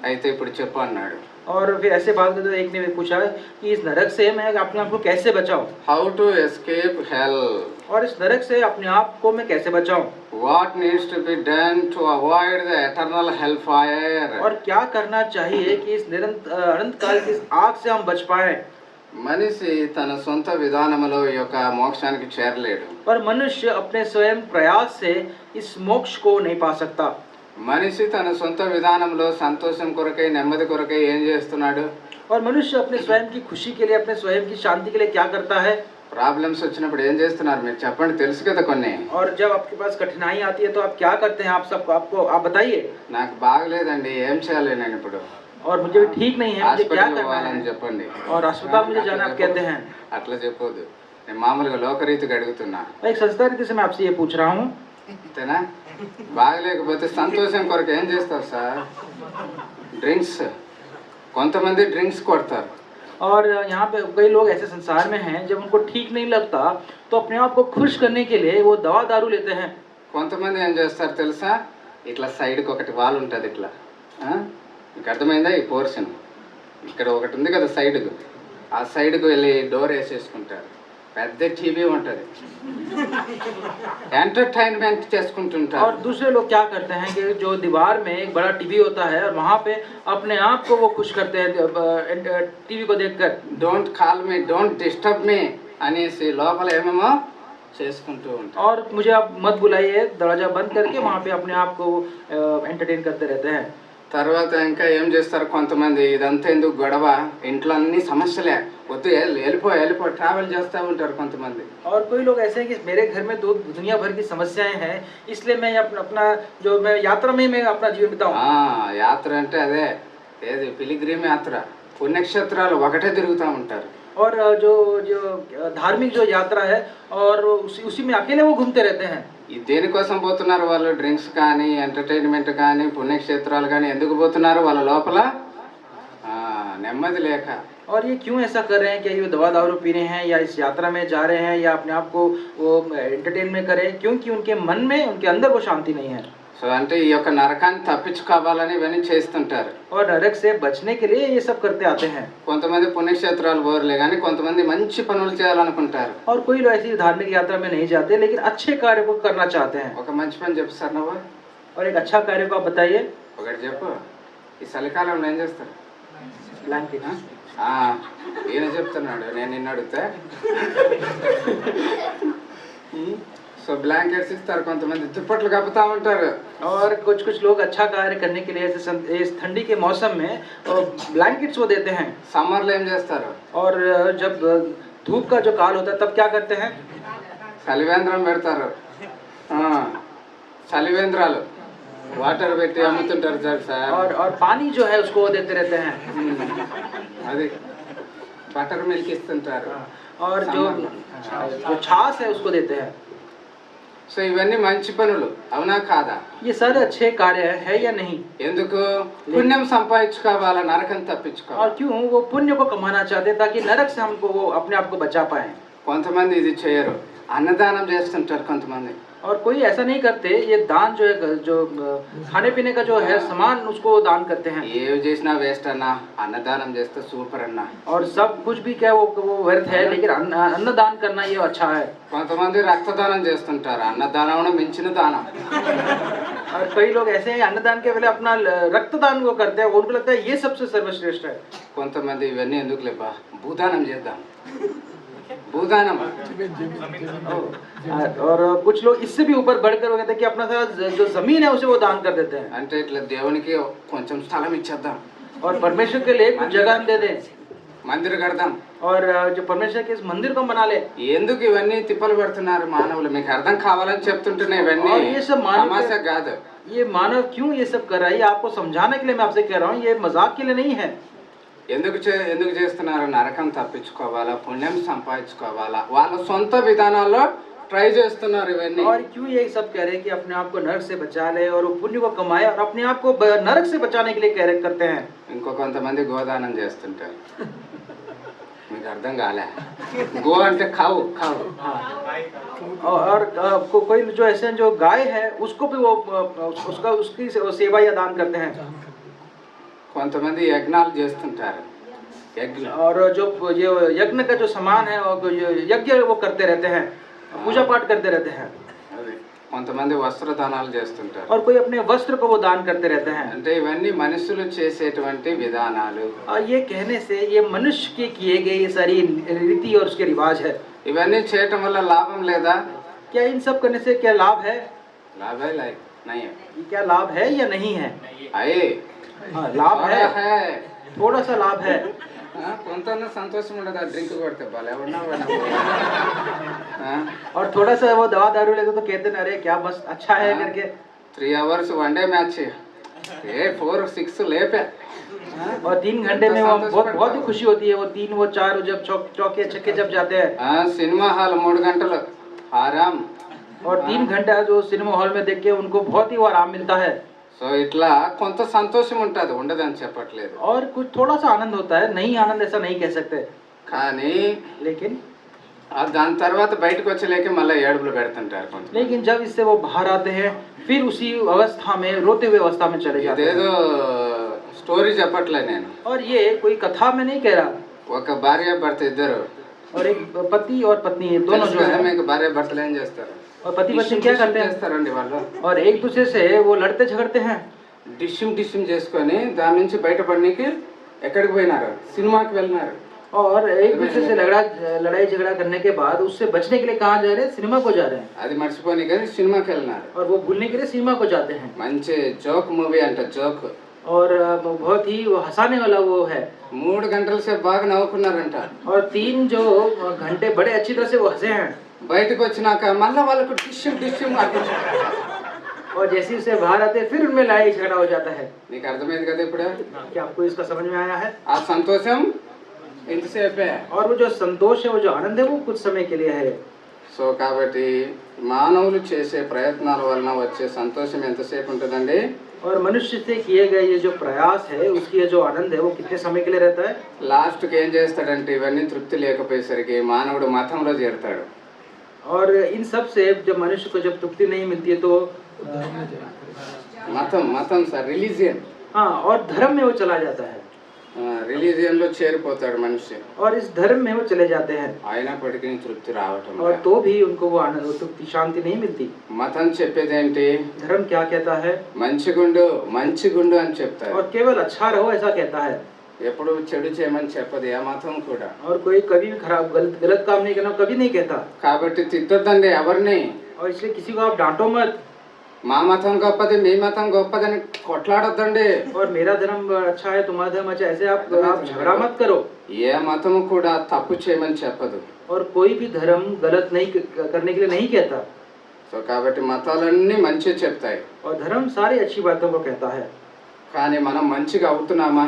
అయితే ఇప్పుడు చెప్పు అన్నాడు. और फिर ऐसे बात करते एक ने पूछा कि इस नरक से मैं अपने आप को कैसे बचाऊं? హౌ టు ఎస్కేప్ హెల్. और इस नरक से अपने आप को मैं कैसे बचाऊं? What needs to be done to avoid the eternal hellfire? और क्या करना चाहिए कि इस अनंत काल की इस आग से हम बच पाए? మనిషి తన సొంత విధానములో ఈ యొక్క మోక్షానికి చేరలేడు. और मनुष्य अपने स्वयं प्रयास से इस मोक्ष को नहीं पा सकता। మనిషి తన సొంత విధానంలో సంతోషం కొరకై నెమ్మది కొరకై ఏం చేస్తున్నాడు? और मनुष्य अपने स्वयं की खुशी के लिए, अपने स्वयं की शांति के लिए क्या करता है? ప్రాబ్లమ్స్ వచ్చినప్పుడు ఏం చేస్తున్నారు మీరు చెప్పండి, తెలుసు కదా కొన్ని. और जब आपके पास कठिनाई आती है तो आप क्या करते हैं? आप बताइए। నాకు బాగలేదండి, ఏం చేయాలి నేను ఇప్పుడు? और मुझे भी ठीक नहीं है, मुझे क्या హాస్పిటల్ करना పోవాలని है? చెప్పండి. और अस्पताल मुझे जाना आप कहते हैं। అట్లా చెప్పొద్దు. నేను మామూలుగా లోకరీతికి అడుగుతున్నా. एक संस्था रीति से मैं आपसे ये पूछ रहा हूँ। అంతేనా బాగలేకపోతే సంతోషం కొరకు ఏం చేస్తారు సార్ డ్రింక్స్ కొంతమంది డ్రింక్స్ కొడతారు और यहाँ पे कई लोग ऐसे संसार में हैं जब उनको ठीक नहीं लगता तो अपने आप को खुश करने के लिए वो दवा दारू लेते हैं। కొంతమంది ఏం చేస్తారు తెలుసా ఇట్లా సైడ్కి ఒకటి వాల్ ఉంటుంది ఇట్లా మీకు అర్థమైందా ఈ పోర్షన్ ఇక్కడ ఒకటి ఉంది కదా సైడ్కు ఆ సైడ్కు వెళ్ళి డోర్ వేసేసుకుంటారు పెద్ద టీవీ ఉంటుంది ఎంటర్టైన్మెంట్ చేసుకుంటుంటారు और दूसरे लोग क्या करते हैं कि जो दीवार में एक बड़ा टीवी होता है और वहाँ पे अपने आप को वो खुश करते हैं टीवी को देखकर। Don't call me don't disturb me అనేసి లోపల ఏమేమో చేసుకుంటూ ఉంటారు और मुझे आप मत बुलाइए दरवाजा बंद करके वहाँ पे अपने आप को एंटरटेन करते रहते हैं। తర్వాత ఇంకా ఏం చేస్తారు కొంతమంది ఇదంతా ఎందుకు గొడవ ఇంట్లో అన్ని సమస్యలే వద్దు వెళ్ళిపో ట్రావెల్ చేస్తూ ఉంటారు కొంతమంది और कोई लोग ऐसे हैं कि मेरे घर में दो दुनिया भर की समस्याएं हैं इसलिए मैं अपना जो मैं यात्रा में मैं अपना जीवन बिताऊं। యాత్ర అంటే అదే ఏది పిలిగ్రిమ్ యాత్ర పుణ్యక్షేత్రాలు ఒకటే తిరుగుతూ ఉంటారు और जो जो धार्मिक जो यात्रा है और उसी में अकेले वो घूमते रहते हैं। ఈ దేనికోసం పోతున్నారు వాళ్ళు డ్రింక్స్ కానీ ఎంటర్టైన్మెంట్ కానీ పుణ్యక్షేత్రాలు కానీ ఎందుకు పోతున్నారు వాళ్ళ లోపల నెమ్మది లేక और ये क्यों ऐसा कर रहे हैं कि ये दवा दारू पी रहे हैं या इस यात्रा में जा रहे हैं या अपने आप को वो एंटरटेनमेंट करें क्योंकि उनके मन में उनके अंदर वो शांति नहीं है। సో అంటే ఈ యొక్క నరకాన్ని తప్పించుకోవాలని ఇవన్నీ చేస్తుంటారు और नरक से बचने के लिए ये सब करते आते हैं। కొంతమంది పుణ్యక్షేత్రాలు పోరులే కానీ కొంతమంది మంచి పనులు చేయాలనుకుంటారు और कोई लोग ऐसी धार्मिक यात्रा में नहीं जाते लेकिन अच्छे कार्य को करना चाहते हैं। ఒక మంచి పని చెప్పు సార్ నువ్వు और एक अच्छा कार्य को आप बताइए। ఒకటి చెప్పు ఈ చలికాలంలో ఏం చేస్తారు ब्लैंकेट ఈయన చెప్తున్నాడు నేను నిన్ను అడిగితే సో బ్లాంకెట్స్ ఇస్తారు కొంతమంది దుప్పట్లు కప్పుతా ఉంటారు और कुछ कुछ लोग अच्छा कार्य करने के लिए इस ठंडी के मौसम में ब्लैंकेट्स वो देते हैं। సమ్మర్లో ఏం చేస్తారు और जब धूप का जो काल होता है तब क्या करते हैं చలివేంద్రం పెడతారు చలివేంద్రాలు వాటర్ పెట్టి అమ్ముతుంటారు సార్ और पानी जो है उसको वो देते रहते हैं। అది బటర్ మిల్క్ ఇస్తుంటారు और जो छाछ है उसको देते हैं। సో ఇవన్నీ మంచి పనులు అవునా కాదా ये सारे अच्छे कार्य है या नहीं। ఎందుకు పుణ్యం సంపాదించుకోవాలా నరకం తప్పించుకోవాలి और क्यों वो पुण्य को कमाना चाहते हैं ताकि नरक से हमको वो अपने आप को बचा पाए। కొంతమంది ఇది చేయరు అన్నదానం చేస్తుంటారు కొంతమంది और कोई ऐसा नहीं करते ये दान जो है जो खाने पीने का जो है सामान उसको दान करते हैं। ఏవి చేసినా వేస్ట్ అన్నా అన్నదానం చేస్తే సూపర్ అన్నా और सब कुछ भी क्या वो व्यर्थ है लेकिन अन्न दान करना ये अच्छा है। కొంతమంది రక్తదానం చేస్తుంటారు అన్నదానం మించిన దానం और कई लोग ऐसे हैं अन्नदान के पहले अपना रक्तदान को करते हैं उनको लगता है ये सबसे सर्वश्रेष्ठ है। కొంతమంది ఇవన్నీ ఎందుకు లేపా భూదానం చేద్దాం భూదానం और कुछ लोग इससे भी ऊपर बढ़कर वो कहते हैं कि अपना सारा जो जमीन है उसे वो दान कर देते हैं। అంటే ఇట్లా దేవునికి కొంచెం స్థలం ఇచ్చేద్దాం और परमेश्वर के लिए कुछ जगह हम दे दें మందిర కడదాం और जो परमेश्वर के इस मंदिर को बना ले। ఎందుకు ఇవన్నీ తిప్పలు పడుతున్నారు మానవులు మీకు అర్థం కావాలని చెప్తుంటున్నా ఇవన్నీ और ये सब తమాషా కాదు ये मानव क्यों ये सब कर रहा है ये आपको समझाने के लिए मैं आपसे कह रहा हूँ ये मजाक के लिए नहीं है। ఎందుకు చేస్తున్నారు నరకం తప్పించుకోవాలా పుణ్యం సంపాదించుకోవాలా వాళ్ళ సొంత విధానాల్లో ట్రై చేస్తున్నారు ఇవన్నీ और क्यों ये सब कह रहे हैं कि अपने आप को नरक से बचा ले और वो पुण्य को कमाए और अपने आप को नरक से बचाने के लिए करते हैं। ఇంకో కొంతమంది గోదానం చేస్తుంటారు మీకు అర్థం కాలే గో అంటే కావు और कोई जो ऐसे जो गाय है उसको भी वो उसकी सेवा या दान करते हैं। కొంతమంది యజ్ఞాలు చేస్తుంటారు और जो ये यज्ञ का जो सामान है और यज्ञ वो करते रहते हैं पूजा पाठ करते रहते हैं। కొంతమంది వస్త్రదానాలు చేస్తుంటారు और कोई अपने वस्त्र को वो दान करते रहते हैं। అంటే ఇవన్నీ మనుషులు చేసేటువంటి విధానాలు और ये कहने से ये मनुष्य के किए गए ये सारी रीति और उसके रिवाज है। ఇవన్నీ చేయటం వల్ల లాభం లేదా क्या इन सब करने से क्या लाभ है లాభ नहीं है ये क्या लाभ है या नहीं है। అయ్యే लाभ है थोड़ा सा लाभ है। కొంత సంతోషం ఉండదు ఆ డ్రింక్ కొడితే బాగా ఎవరన్నా और थोड़ा सा वो दवा दारू लेते तो कहते ना अरे क्या बस अच्छा है करके 3 hours वनडे मैच 4-6 लेपे और 3 घंटे में वो बहुत ही खुशी होती है वो 3 वो 4 जब चौके छक्के जब जाते हैं సినిమా హాల్ 3 గంటలు ఆరాం और 3 घंटा जो सिनेमा हॉल में देख के उनको बहुत ही वो आराम मिलता है సో ఇట్లా కొంత సంతోషం ఉంటుంది, ఉండదని చెప్పట్లేదు. और कुछ थोड़ा सा आनंद होता है, नहीं आनंद ऐसा नहीं कह सकते, కానీ लेकिन దాని తర్వాత బయటకు వచ్చలేక మళ్ళీ ఏడుపులు పెడుతుంటారు కొంత. लेकिन जब इससे वो बाहर आते हैं फिर उसी अवस्था में रोते हुए अवस्था में चले जाते हैं. ఇదేదో స్టోరీ చెప్పట్లే నేను. और ये कोई कथा में नहीं कह रहा. ఒక భార్య భర్త ఇద్దరు, और एक पति और पत्नी दोनों जो है, మీకు భార్య భర్తలు ఏం చేస్తారు? और पति पत्नी क्या करते हैं చేస్తారండి వాళ్ళు? और एक दूसरे से वो लड़ते झगड़ते हैं. డిషిమ్ చేసుకొని దాని నుంచి బయటపడడానికి ఎక్కడికి పోయినారు? సినిమాకి వెళ్ళినారు. और एक दूसरे से लड़ाई झगड़ा करने के बाद उससे बचने के लिए कहाँ जा रहे हैं? सिनेमा को जा रहे हैं. అది మర్చిపోని కానీ సినిమాకి వెళ్ళినారు. और वो भूलने के लिए सिनेमा को जाते हैं. మంచి జోక్ మూవీ అంట, జోక్. और बहुत ही वो हंसाने वाला वो है. 3 గంటల సేపు బాగా నవ్వుకున్నారంట. और 3 जो घंटे बड़े अच्छी तरह से वो हंसे हैं. బయటకు వచ్చినాక మళ్ళీ వాళ్ళకు డిషిమ్ और जैसे ही उसे बाहर आते हैं फिर उनमें लड़ाई झगड़ा हो जाता है. నీకు అర్థమైంది కదా ఇప్పుడు? क्या आपको इसका समझ में आया है? ఆ సంతోషం ఇంతసేపే. और वो जो संतोष है, वो जो आनंद है, वो कुछ समय के लिए है. సో కాబట్టి మానవులు చేసే ప్రయత్నాల వలన వచ్చే సంతోషం ఎంతసేపు ఉంటుందండి? और मनुष्य से किए गए ये जो प्रयास है, उसकी ये जो आनंद है, वो कितने समय के लिए रहता है? లాస్ట్కి ఏం చేస్తాడంటే ఇవన్నీ తృప్తి లేకపోయేసరికి మానవుడు మతంలో చేరుతాడు. और इन सब से जब मनुष्य को जब तृप्ति नहीं मिलती है तो మతం సార్, రిలీజియన్. हाँ, और धर्म में वो चला जाता है. రిలీజియన్ లో చేరిపోతాడు మనిషి. और इस धर्म में वो चले जाते हैं. అయినప్పటికీ తృప్తి రావటం. और तो भी उनको वो आनंद, वो तृप्ति, शांति नहीं मिलती. మతం చెప్పేదేంటి? धर्म क्या कहता है? మంచిగుండు అని చెప్తారు. और केवल अच्छा रहो ऐसा कहता है. ఎప్పుడు చెడు చేయమని చెప్పదు ఆ మతం కూడా. और कोई कभी भी खराब गलत काम नहीं करना कभी नहीं कहता. కాబట్టి తిట్టొద్దండి ఎవరిని. और इसलिए किसी को आप डांटो मत. మా మతం గొప్పది, మీ మతం గొప్పదని కొట్లాడొద్దండి. और मेरा धर्म अच्छा है, तुम्हारा धर्म अच्छा है, ऐसे आप झगड़ा मत करो. ఏ మతము కూడా తప్పు చేయమని చెప్పదు. और कोई भी धर्म गलत नहीं करने के लिए नहीं कहता. సో కాబట్టి మతాలన్నీ మంచి చెప్తాయి. और धर्म सारी अच्छी बातों को कहता है. కానీ మనం మంచిగా అవుతున్నామా?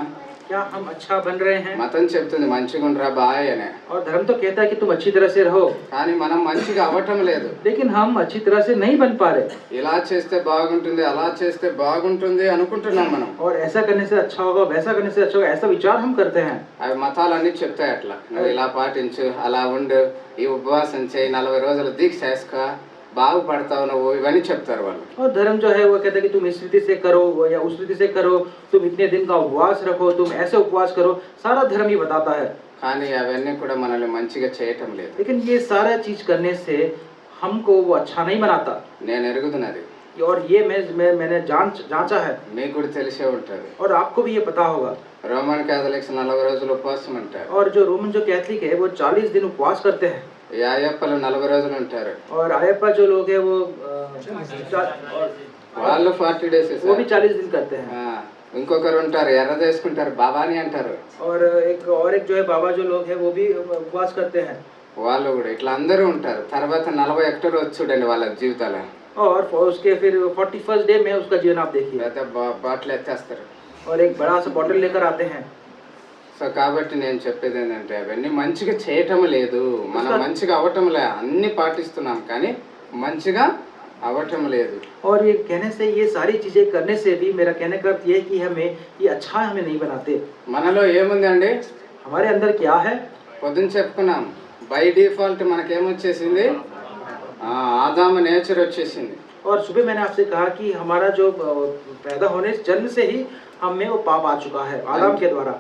क्या हम अच्छा बन रहे हैं? మతం చెప్తుంది మంచిగా ఉండరా బాయ్ అని. और धर्म तो कहता है कि तुम अच्छी तरह से रहो. కానీ మనం మంచిగా అవ్వటం లేదు. लेकिन हम अच्छी तरह से नहीं बन पा रहे. ఇలా చేస్తే బాగుంటుంది, అలా చేస్తే బాగుంటుంది అనుకుంటున్నాం మనం. और ऐसा करने से अच्छा होगा, वैसा करने से अच्छा होगा, ऐसा विचार हम करते हैं. అవి మతాలన్నీ చెప్తాయి అట్లా. నువ్వు ఇలా పాటించు, అలా ఉండు, ఈ ఉపవాసం చేయి, 40 రోజులు దీక్ష చేసుకో, బాగుపడతావు నువ్వు, ఇవన్నీ చెప్తారు వాళ్ళు. और धर्म जो है वो कहता है कि तुम इस रीति से करो या उस रीति से करो, तुम इतने दिन का उपवास रखो, तुम ऐसे उपवास करो, सारा धर्म ही बताता है. కానీ అవన్నీ కూడా మనల్ని మంచిగా చేయటం లేదు. लेकिन ये सारा चीज करने से हमको वो अच्छा नहीं बनाता. నేను ఎరుగుతున్నది. और ये मैंने जांचा है. మీకు కూడా తెలిసే ఉంటుంది. और आपको भी ये पता होगा. రోమన్ క్యాథలిక్స్ 40 రోజులు ఉపవాసం ఉంటారు. और जो रोमन जो कैथलिक है वो 40 दिन उपवास करते हैं. ఈ అయ్యప్పలు 40 రోజులు ఉంటారు. और अयप्पा जो लोग हैं वो వాళ్ళు 40 డేస్ वो भी 40 दिन करते हैं. ఇంకొకరు ఉంటారు ఎర్ర చేసుకుంటారు, బాబాని అంటారు. और एक जो है बाबा जो लोग हैं वो भी उपवास करते हैं. వాళ్ళు కూడా ఇట్లా అందరూ ఉంటారు. తర్వాత 41 రోజు చూడండి వాళ్ళ జీవితాలు. और उसके फिर 41st डे में उसका जीवन आप देखिए. పెద్ద బాటిల్ ఎత్తేస్తారు. और एक बड़ा सा बॉटल लेकर आते हैं. సో కాబట్టి నేను చెప్పేది ఏంటంటే అవన్నీ మంచిగా చేయటం లేదు, మనం మంచిగా అవ్వటం లే. అన్ని పాటిస్తున్నాం కానీ మంచిగా अवठम లేదు. और ये कहने से, ये सारी चीजें करने से भी मेरा कहने का अर्थ ये है कि हमें ये अच्छा हमें नहीं बनाते. మనలో ఏముందండి? हमारे अंदर क्या है? పొద్దున చెప్పుకున్నాం, బై డిఫాల్ట్ మనకేమొచ్చేసింది? ఆదాము నేచర్ వచ్చేసింది. और सुबह मैंने आपसे कहा कि हमारा जो पैदा होने जन्म से ही हम में वो पाप आ चुका है आदम के द्वारा.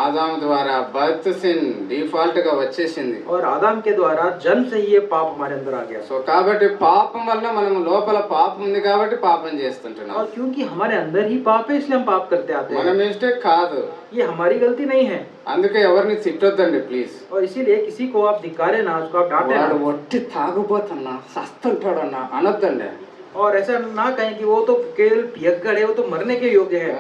ఆదాము ద్వారా బర్త్ సిన్ డిఫాల్ట్ గా వచ్చేసింది. और आदम के द्वारा जन्म से ही ये पाप हमारे अंदर आ गया. సో కాబట్టి పాపం వల్ల మనం లోపల పాపం ఉంది కాబట్టి పాపం చేస్తుంటున్నాం. और क्योंकि हमारे अंदर ही पाप है इसलिए हम पाप करते आते हैं. మన మిస్టేక్ కాదు. ये हमारी गलती नहीं है. అందుకే ఎవరిని తిట్టొద్దండి ప్లీజ్. और इसीलिए किसी को आप धिक्कारे ना, उसको आप डांटे ना. వాడు ఒట్టి తాగుబోతున్నా సస్తుంటాడన్నా అనొద్దండి. और ऐसा ना कहें कि वो तो केवल पियक्कड़ है, वो तो मरने के योग्य है.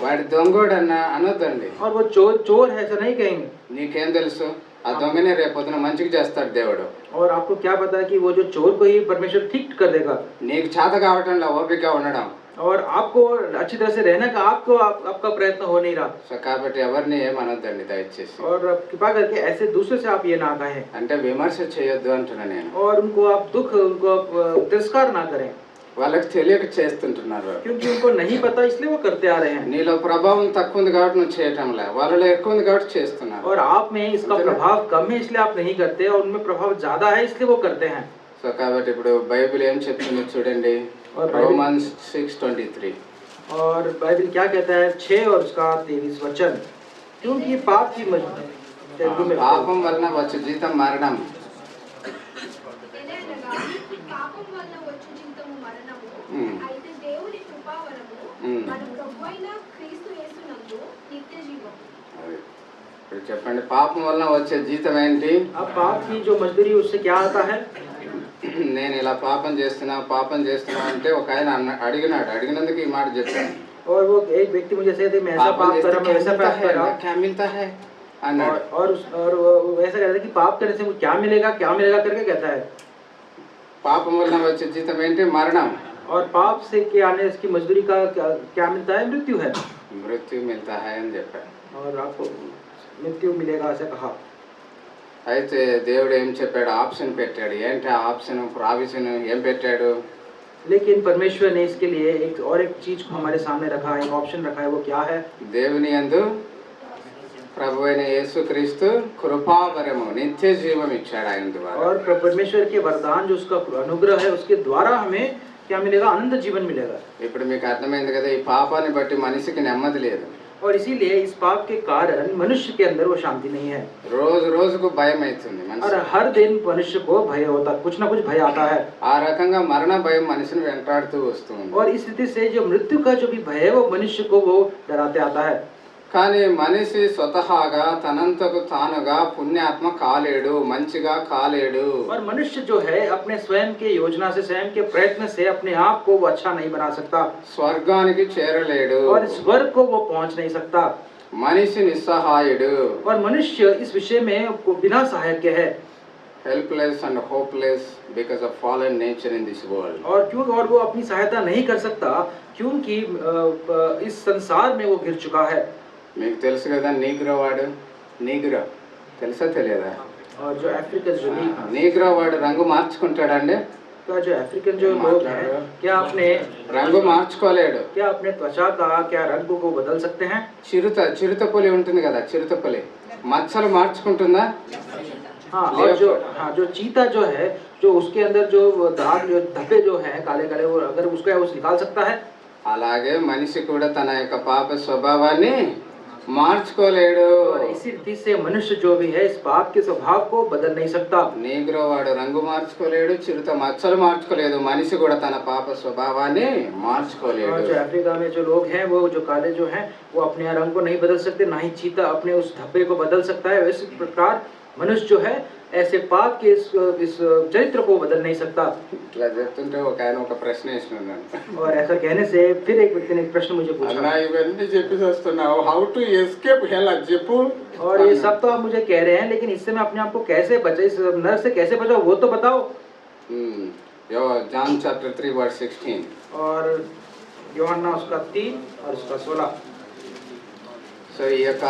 వాడి దొంగోడన్నా అనొద్దండి. और वो चोर है ऐसा नहीं कहेंगे. నీకేం తెలుసు? ఆ దొంగనే రేపొద్దున మంచిగా చేస్తాడు దేవుడు. और आपको क्या पता है कि वो जो चोर को ही परमेश्वर ठीक कर देगा. నీకు చేత కావటంలో ఓపిక ఉండడం. और आपको अच्छी तरह से रहने का आपका प्रयत्न हो नहीं रहा। సో కాబట్టి ఎవరిని ఏమనొద్దండి దయచేసి. और अब कृपा करके ऐसे दूसरे से आप ये ना कहें అంటే విమర్శ చేయొద్దు అంటున్నా నేను. और उनको आप तिरस्कार ना करें, వాళ్ళకి తెలియక చేస్తుంటున్నారు. क्योंकि उनको नहीं पता इसलिए वो करते आ रहे हैं। నీలో ప్రభావం తక్కువ ఉంది కాబట్టి నువ్వు చేయటంలే, వాళ్ళలో ఎక్కువ ఉంది కాబట్టి చేస్తున్నారు. और आप में इसका प्रभाव कम है इसलिए आप नहीं करते, और उनमें प्रभाव ज्यादा है इसलिए वो करते हैं। సో కాబట్టి ఇప్పుడు బైబిల్ ఏం చెప్తుంది చూడండి. రోమన్స్ 6:23. और बाइबल क्या कहता है 6 और उसका 23 वचन, क्योंकि पाप की तेलुगु में పాపం వలన వచ్చే జీతం మరణం. పాపం వలన వచ్చు జీతము మరణము, అయితే దేవుని కృపావరము మన ప్రభువైన క్రీస్తు యేసునందు నిత్య జీవము. ఇప్పుడు చెప్పండి, పాపం వలన వచ్చే జీతం ఏంటి? अब पाप की जो मजदूरी उससे क्या आता है? నేను ఇలా పాపం చేస్తున్నా అంటే ఒక ఆయన అడిగినందుకు ఈ మాట చెప్పాను. और वो एक व्यक्ति मुझे ऐसे थे, मैं ऐसा पाप कर रहा हूं, मैं ऐसा पाप कर रहा हूं, क्या मिलता है అన్నాడు. और वो ऐसा कहता है कि पाप करने से मुझे क्या मिलेगा करके कहता है। పాపం వలన వచ్చే జీతం ఏంటి? మరణం. और पाप से के आने इसकी मजदूरी का क्या मिलता है? मृत्यु है। మృత్యు మిల్తా హై అని చెప్పాడు. और आपको मृत्यु मिलेगा ऐसा कहा। అయితే దేవుడు ఏం చెప్పాడు? ఆప్షన్ పెట్టాడు. ఏంటి ఆ ఆప్షన్? ప్రావిజన్ ఏం పెట్టాడు? लेकिन परमेश्वर ने इसके लिए एक चीज को हमारे सामने रखा है, एक ऑप्शन रखा है। वो क्या है? దేవుని యందు ప్రభువైన యేసుక్రీస్తు కృపావరము నిత్య జీవం ఇచ్చాడు ఆయన ద్వారా. और परमेश्वर के वरदान जो उसका अनुग्रह है उसके द्वारा हमें क्या मिलेगा? अनंत जीवन मिलेगा। ఇప్పుడు మీకు అర్థమైంది కదా, ఈ పాపాన్ని బట్టి మనిషికి నెమ్మది లేదు. और इसीलिए इस पाप के कारण मनुष्य के अंदर वो शांति नहीं है। రోజు రోజుకు భయం అవుతుంది और మనిషి. हर दिन मनुष्य को भय होता, कुछ ना कुछ भय आता है। ఆ రకంగా మరణ భయం మనిషిని వెంటాడుతూ వస్తుంది. और इस रीति से जो मृत्यु का जो भी भय है वो मनुष्य को वो डराते आता है। కానీ మనిషి స్వతహాగా తనంతకు తానుగా పుణ్యాత్మ కాలేడు, మంచిగా కాలేడు. और मनुष्य जो है अपने स्वयं के योजना से, स्वयं के प्रयत्न से अपने आप को वो अच्छा नहीं बना सकता, స్వర్గానికి చేరలేడు. और स्वर्ग को वो पहुंच नहीं सकता। మనిషి నిస్సహాయుడు. और मनुष्य इस विषय में बिना सहायक के है, helpless and hopeless because of fallen nature in this world. और वो अपनी सहायता नहीं कर सकता क्योंकि इस संसार में वो गिर चुका है। మీకు తెలుసు కదా, నీగ్రో తెలుసా తెలియదా? और जो अफ्रीकन जो నీగ్రో వాడు రంగు మార్చుకుంటాడండి? जो अफ्रीकन जो लोग हैं क्या अपने రంగు మార్చుకోలేడు. क्या अपने त्वचा का क्या रंग को बदल सकते हैं? చిరుతపులి ఉంటుంది కదా, చిరుతపులి మచ్చలు మార్చుకుంటుందా? हाँ, और जो चीता जो है, जो उसके अंदर जो दाग जो धब्बे जो हैं काले काले, वो अगर उसको वो निकाल सकता है। అలాగే మనిషి కూడా తన యొక్క పాప స్వభావాన్ని మార్చుకోలేడు. और इसी रीति से मनुष्य जो भी है इस पाप के स्वभाव को बदल नहीं सकता। నీగ్రో వాడు రంగు మార్చుకోలేడు, చిరుత మచ్చలు మార్చుకోలేదు, మనిషి కూడా తన పాప స్వభావాన్ని మార్చుకోలేడు. और जो अफ्रीका में जो लोग हैं वो जो काले जो हैं वो अपने रंग को नहीं बदल सकते, ना ही चीता अपने उस धब्बे को बदल सकता है। इस प्रकार मनुष्य जो है ऐसे पाप के इस चरित्र को बदल नहीं सकता। ఇట్లా చెప్తుంటే ఒక ఆయన ఒక ప్రశ్న వేసినాను. और ऐसा कहने से फिर एक व्यक्ति ने एक प्रश्न मुझे पूछा, అన్నా ఇవన్నీ చెప్పేసి వస్తున్నావు, హౌ టు ఎస్కేప్ హెల్ అది చెప్పు. और ये सब तो आप मुझे कह रहे हैं, लेकिन इससे मैं अपने आप को कैसे बचाऊं, इस नरक से कैसे बचाऊं वो तो बताओ। John chapter 3 verse 16. और యోహన్నా उसका 3 और उसका 16। సో ఈ యొక్క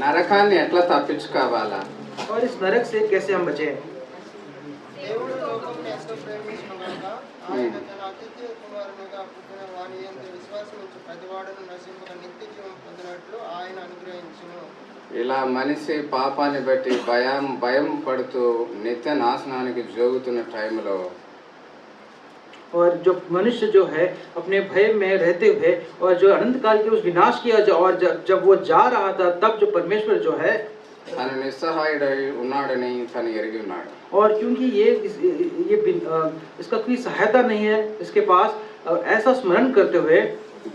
నరకాన్ని ఎట్లా తప్పించుకోవాలా? और इस नरक से कैसे हम बचें? దేవుడు లోకమును ఎంతో ప్రేమించును గనుక ఆయన తన అద్వితీయ కుమారునిగా పుట్టిన వాని యందు విశ్వాసం ఉంచు ప్రతివాడును నశింపక నిత్య జీవం పొందినట్లు ఆయన అనుగ్రహించును. ఇలా మనిషి పాపాన్ని బట్టి భయం పడుతూ నిత్య నాశనానికి జోగుతున్న టైంలో, और जो मनुष्य जो है अपने भय में रहते हुए और जो अनंत काल के उस विनाश किया, और जब वो जा रहा था तब जो परमेश्वर जो है తను నిస్సహాయుడై ఉన్నాడని తను ఎరిగి ఉన్నాడు. और क्योंकि ये इसका कोई सहायता नहीं है इसके पास, ऐसा स्मरण करते हुए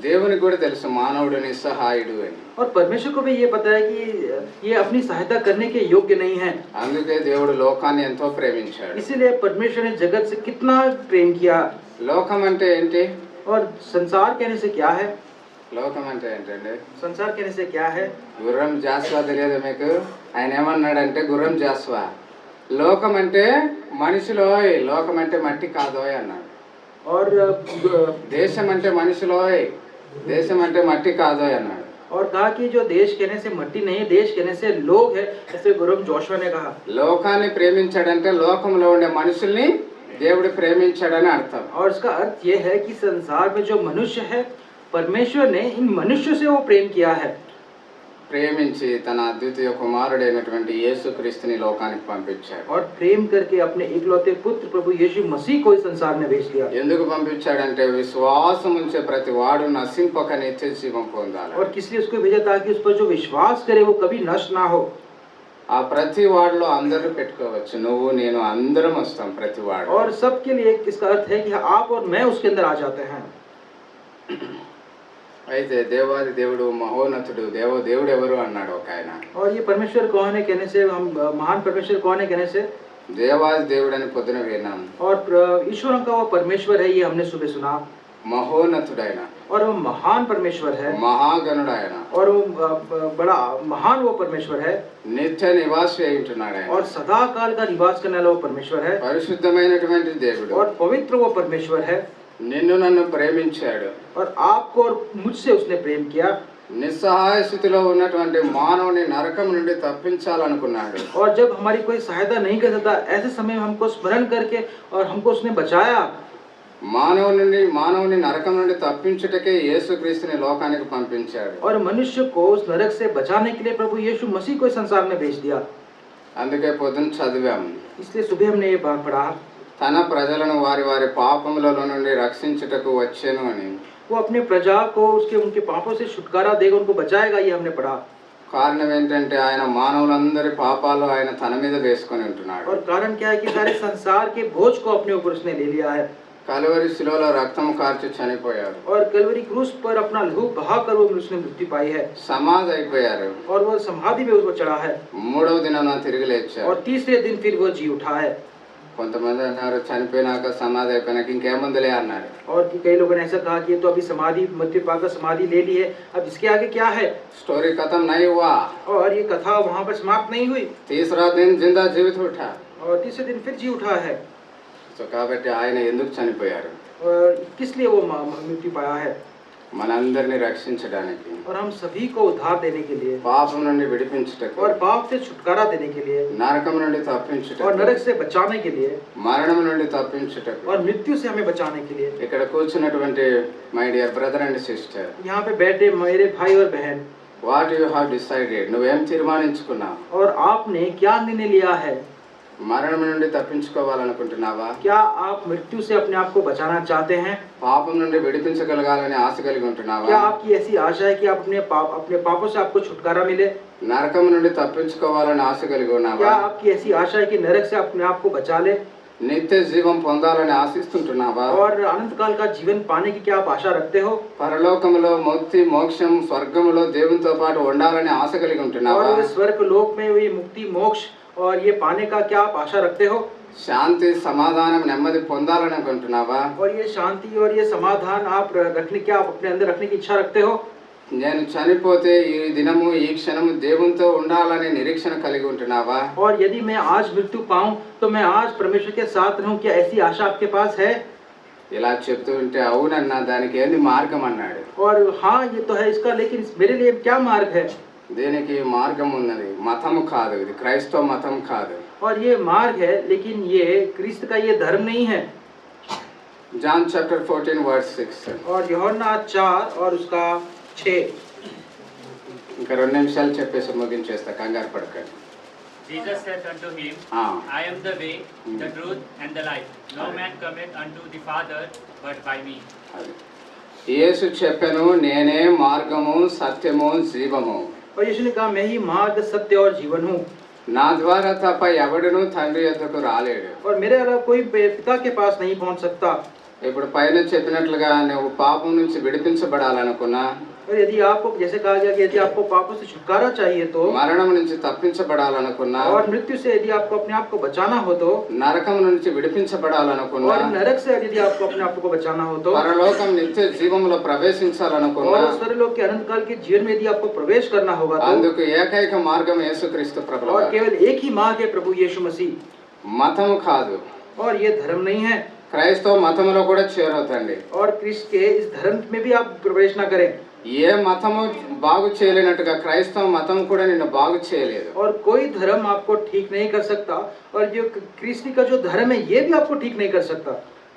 దేవునికి కూడా తెలుసు మానవుడు నిస్సహాయుడు అని. और परमेश्वर को भी ये पता है कि ये अपनी सहायता करने के योग्य नहीं है। అందుకే దేవుడు లోకాన్ని ఎంతో ప్రేమించాడు. इसीलिए परमेश्वर ने जगत से कितना प्रेम किया। లోకం అంటే ఏంటి? और संसार कहने से क्या है? లోకం అంటే ఏంటండి? संसार कहने से क्या है? గుర్రం జాస్వా తెలియదు మీకు? ఆయన ఏమన్నాడంటే, గుర్రం జాస్వా లోకం అంటే మనిషిలోయ్, లోకం అంటే మట్టి కాదోయ్ అన్నాడు. और దేశం అంటే మనిషిలోయ్, దేశం అంటే మట్టి కాదోయ్ అన్నాడు. और कहा कि जो देश कहने से मट्टी नहीं, देश कहने से लोग है, ऐसे गुरु जोशुआ ने कहा। లోకాన్ని ప్రేమించాడంటే లోకంలో ఉండే మనుషుల్ని దేవుడు ప్రేమించాడని అర్థం. और इसका अर्थ ये है कि संसार में जो मनुष्य है, परमेश्वर ने इन मनुष्यों से वो प्रेम किया है। ప్రేమించి తన అద్వితీయ కుమారుడైనటువంటి యేసుక్రీస్తుని లోకానికి పంపించాడు. और प्रेम करके अपने इकलौते पुत्र प्रभु यीशु मसीह को इस संसार में भेज दिया। ఎందుకు పంపించాడంటే విశ్వాసం ఉంచే ప్రతి వాడు నశింపక నిత్య జీవం పొందాలి. और किस लिए उसको भेजा? ताकि उस पर जो विश्वास करे वो कभी नष्ट ना हो। ఆ ప్రతి వాడిలో అందరూ పెట్టుకోవచ్చు. నువ్వు నేను అందరం వస్తాం ప్రతి వాడు. और सबके लिए इसका अर्थ है कि आप और मैं उसके अंदर आ जाते हैं। అయితే దేవాది దేవుడు మహోన్నతుడు దేవుడు ఎవరు అన్నాడు ఒక ఆయన. और ये परमेश्वर कौन है कहने से, हम महान परमेश्वर कौन है कहने से, దేవాది దేవుడు అని పొద్దున విన్నాం. और ईश्वरों का वो परमेश्वर है, ये हमने सुबह सुना। మహోన్నతుడైన, और वो महान परमेश्वर है, మహాగణుడైన, और वो बड़ा महान वो परमेश्वर है, నిత్య నివాసి అయి ఉంటున్నాడు ఆయన. और सदा काल का निवास करने वाला वो परमेश्वर है, పరిశుద్ధమైనటువంటి దేవుడు. और पवित्र वो परमेश्वर है। నిన్ను నన్ను ప్రేమించాడు. और आपको और मुझसे उसने प्रेम किया। నిస్సహాయ స్థితిలో ఉన్నటువంటి మానవుని నరకం నుండి తప్పించాలనుకున్నాడు. और जब हमारी कोई सहायता नहीं कर सकता, ऐसे समय में हमको स्मरण करके और हमको उसने बचाया। మానవుని నరకం నుండి తప్పించుటకే యేసుక్రీస్తుని లోకానికి పంపించాడు. और मनुष्य को उस नरक से बचाने के लिए प्रभु यीशु मसीह को इस संसार में भेज दिया। అందుకే పొద్దున చదివాం, इसलिए सुबह हमने ये बात पढ़ा, తన ప్రజలను వారి వారి పాపములలో నుండి రక్షించుటకు వచ్చెను అని. वो अपने प्रजा को उनके पापों से छुटकारा देगा, उनको बचाएगा, ये हमने पढ़ा। కారణం ఏంటంటే ఆయన మానవులందరి పాపాలు ఆయన తన మీద వేసుకొని ఉంటున్నాడు. और कारण क्या है कि सारे संसार के बोझ को अपने ऊपर उसने ले लिया है। కలువరి శిలువలో రక్తం కార్చి చనిపోయారు. और कलवरी क्रूस पर अपना लहू बहाकर वो उसने मृत्यु पाई है। సమాధి అయిపోయారు. और वो समाधि में उसको चढ़ा है। మూడవ దినాన తిరిగి లేచారు. और तीसरे दिन फिर वो जी उठा है। కొంతమంది అన్నారు చనిపోయినాక సమాధి అయిపోయినాక ఇంకేముందిలే అన్నారు. और कई लोगों ने ऐसा कहा कि तो अभी समाधि मृत्यु पाकर समाधि ले ली है, अब इसके आगे क्या है? స్టోరీ खत्म नहीं हुआ. और ये कथा वहाँ पर समाप्त नहीं हुई। तीसरा दिन जिंदा जीवित उठा. और तीसरे दिन फिर जी उठा है। సో కాబట్టి ఆయన ఎందుకు చనిపోయారు? और किस लिए वो मृत्यु पाया है? మనందరిని రక్షించడానికి, और हम सभी को उद्धार देने के लिए, పాపం నుండి విడిపించుటకు, और पाप से छुटकारा देने के लिए, నరకం నుండి తప్పించుటకు, और नरक से बचाने के लिए, మరణం నుండి తప్పించుటకు. और मृत्यु से हमें बचाने के लिए। ఇక్కడ కూర్చున్నటువంటి my dear brother and sister, यहाँ पे बैठे मेरे भाई और बहन, వాట్ యు హావ్ డిసైడెడ్? నువ్వేం తీర్మానించుకున్నావు? और आपने क्या निर्णय लिया है? మరణం నుండి తప్పించుకోవాలనుకుంటున్నావా? क्या आप मृत्यु से अपने आप को बचाना चाहते हैं? పాపం నుండి విడిపించగలగాలని ఆశ కలిగి ఉంటున్నావా? क्या आपकी ऐसी आशा है कि आप अपने पापों से आपको छुटकारा मिले? నరకం నుండి తప్పించుకోవాలని ఆశ కలిగి क्या ఉన్నావా? आपकी ऐसी आशा है कि नरक से अपने आप को बचा ले? నిత్య జీవం పొందాలని ఆశిస్తుంటున్నావా? और अनंत काल का जीवन पाने की क्या आप आशा रखते हो? పరలోకములో ముక్తి మోక్షం స్వర్గములో దేవునితో పాటు ఉండాలని ఆశ కలిగి ఉంటున్నావా? और स्वर्ग लोक में ये मुक्ति मोक्ष और ये पाने का क्या आप आशा रखते हो? శాంతి సమాధానం నెమ్మది పొందాలని అనుకుంటున్నావా? और ये शांति और ये समाधान आप रखने क्या आप अपने अंदर रखने की इच्छा रखते हो? నేను చనిపోతే ఈ దినము ఈ క్షణము దేవునితో ఉండాలని నిరీక్షణ కలిగి ఉంటున్నావా? और यदि मैं आज मृत्यु पाऊं तो मैं आज परमेश्वर के साथ रहूं, क्या ऐसी आशा आपके पास है? ఇలా చెప్తూ ఉంటే అవునన్నా దానికి ఏంది మార్గం అన్నాడు. और हाँ ये तो है इसका, लेकिन मेरे लिए क्या मार्ग है? దీనికి మార్గం ఉన్నది, మతము కాదు, ఇది క్రైస్తవ మతం కాదు. और ये मार्ग है, लेकिन ये क्रिस्त का ये धर्म नहीं है। John chapter 14 verse 6. और यूहन्ना 4 और उसका 6। ఇంకా 2 నిమిషాలు చెప్పేసి ముగించేస్తా, కంగారు పడకండి. Jesus said unto him, I am the way, the truth, and the life. No man cometh unto the Father but by me. యేసు చెప్పెను, నేనే మార్గము సత్యము జీవము. और यीशु ने कहा, मैं ही मार्ग सत्य और जीवन हूँ। నా ద్వారా తప్ప ఎవడును తండ్రి యొద్దకు రాలేడు. और मेरे अलावा कोई पिता के पास नहीं पहुँच सकता। ఇప్పుడు పైన చెప్పినట్లుగా నువ్వు పాపం నుంచి విడిపించబడాలనుకున్నా, और यदि आपको जैसे कहा गया कि यदि आपको पापों से छुटकारा चाहिए तो, మరణం నుంచి తప్పించబడాలనుకున్నా, और मृत्यु से यदि आपको अपने आप को बचाना हो तो, నరకం నుంచి విడిపించబడాలనుకున్నా, और नरक से यदि आपको अपने आप को बचाना हो तो, పరలోకం నిత్య జీవములో ప్రవేశించాలనుకున్నా, और स्वर्गलोक के अनंत काल के जीवन में यदि आपको प्रवेश करना होगा तो, అందుకు ఏకైక మార్గం యేసుక్రీస్తు ప్రభువు. और केवल एक ही मार्ग है प्रभु यीशु मसीह। మతము కాదు, और ये धर्म नहीं है, క్రైస్తవ మతంలో కూడా చేరొద్దండి. और क्रिस्त के इस धर्म में भी आप प्रवेश ना करें। ఏ మతము బాగు చేయలేనట్టుగా క్రైస్తవ మతం కూడా నిన్ను బాగు చేయలేదు. और कोई धर्म आपको ठीक नहीं कर सकता, और जो क्रिस्ती का जो धर्म है ये भी आपको ठीक नहीं कर सकता।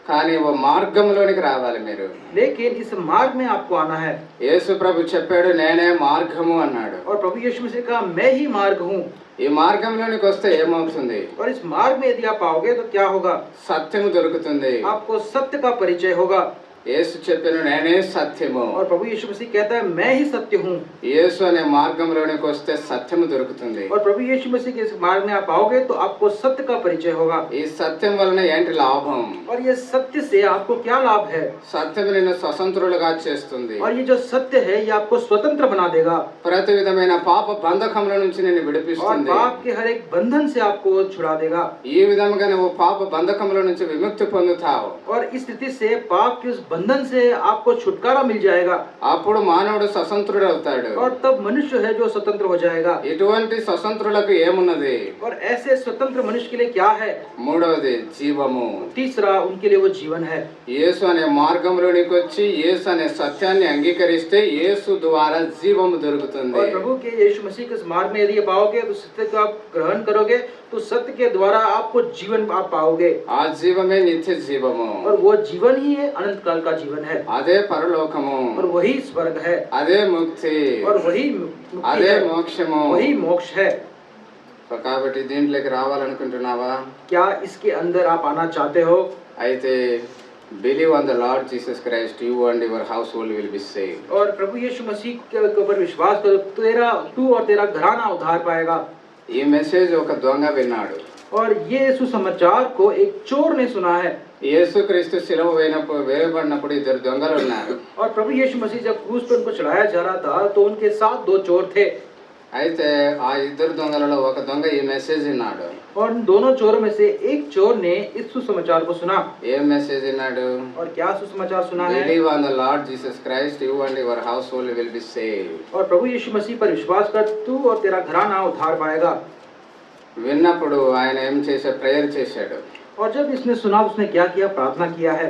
కానీ ఓ మార్గంలోనికి రావాలి మీరు. लेकिन इस मार्ग में आपको आना है। యేసు ప్రభు చెప్పాడు, నేనే మార్గము అన్నాడు. और प्रभु यीशु मसीह कहा, मैं ही मार्ग हूँ। ఈ మార్గంలోనికి వస్తే ఏమవుతుంది? और इस मार्ग में यदि आप आओगे तो क्या होगा? సత్యము దొరుకుతుంది. आपको सत्य का परिचय होगा। యేసు చెప్పాను, నేనే సత్యము. और प्रभु यीशु मसीह कहता है, मैं ही सत्य हूँ। యేసు అనే మార్గంలోనికి వస్తే సత్యము దొరుకుతుంది. और प्रभु यीशु मसीह के इस मार्ग में आप आओगे तो आपको सत्य का परिचय होगा। ఈ సత్యం వలన ఏంటి లాభం? और ये सत्य से आपको क्या लाभ है? సత్యం నిన్ను స్వతంత్రులుగా చేస్తుంది. और ये जो सत्य है ये आपको स्वतंत्र बना देगा। ప్రతి విధమైన పాప బంధకముల నుంచి నిన్ను और విడిపిస్తుంది. पाप के हर एक बंधन से आपको छुड़ा देगा। ఈ విధంగా నువ్వు పాప బంధకముల నుంచి విముక్తి పొందుతావు. और इस स्थिति से पाप के उस बंधन से आपको छुटकारा मिल जाएगा। అప్పుడు మానవుడు స్వతంత్రుడు అవుతాడు. और तब मनुष्य है जो स्वतंत्र हो जाएगा। ఇటువంటి స్వతంత్రులకు ఏమున్నది? और ऐसे स्वतंत्र मनुष्य के लिए क्या है? మూడవది జీవము. तीसरा, उनके लिए वो जीवन है। యేసు అనే మార్గంలోనికి వచ్చి యేసు అనే సత్యాన్ని అంగీకరిస్తే యేసు ద్వారా జీవము దొరుకుతుంది. और प्रभु के यीशु मसीह के इस मार्ग में यदि आप आओगे तो सत्य को आप ग्रहण करोगे तो सत्य के द्वारा आपको जीवन आप पाओगे। ఆ జీవమే నిత్య జీవము. और वो जीवन ही है, अनंत काल का जीवन है। అదే పరలోకము. और वही स्वर्ग है। అదే ముక్తి. और वही मुक्ति అదే है। మోక్షము. वही मोक्ष है। కాబట్టి దీంట్లోకి రావాలనుకుంటున్నావా? क्या इसके अंदर आप आना चाहते हो? అయితే believe on the lord Jesus Christ, you and your house hold will be saved. और प्रभु यीशु मसीह के ऊपर विश्वास करो, तू और तेरा घराना उद्धार पाएगा। ఈ మెసేజ్ ఒక దొంగ విన్నాడు. और ये सुसमाचार को एक चोर ने सुना है। యేసుక్రీస్తు శిలువ వేయబడినప్పుడు ఇద్దరు దొంగలు ఉన్నారు. और प्रभु यीशु मसीह जब क्रूस पर उनको चढ़ाया जा रहा था तो उनके साथ दो चोर थे। అయితే ఆ ఇద్దరు దొంగలలో ఒక దొంగ ఈ మెసేజ్ విన్నాడు. और उन दोनों चोरों में से एक चोर ने इस सुसमाचार को सुना। ఏం మెసేజ్ విన్నాడు? और क्या सुसमाचार सुना है? Believe on the lord Jesus Christ, you and your house hold will be saved. और प्रभु यीशु मसीह पर विश्वास कर, तू और तेरा घराना उद्धार पाएगा। విన్నప్పుడు ఆయన ఏం చేశాడు? ప్రేయర్ చేశాడు. और जब इसने सुना उसने क्या किया? प्रार्थना किया है।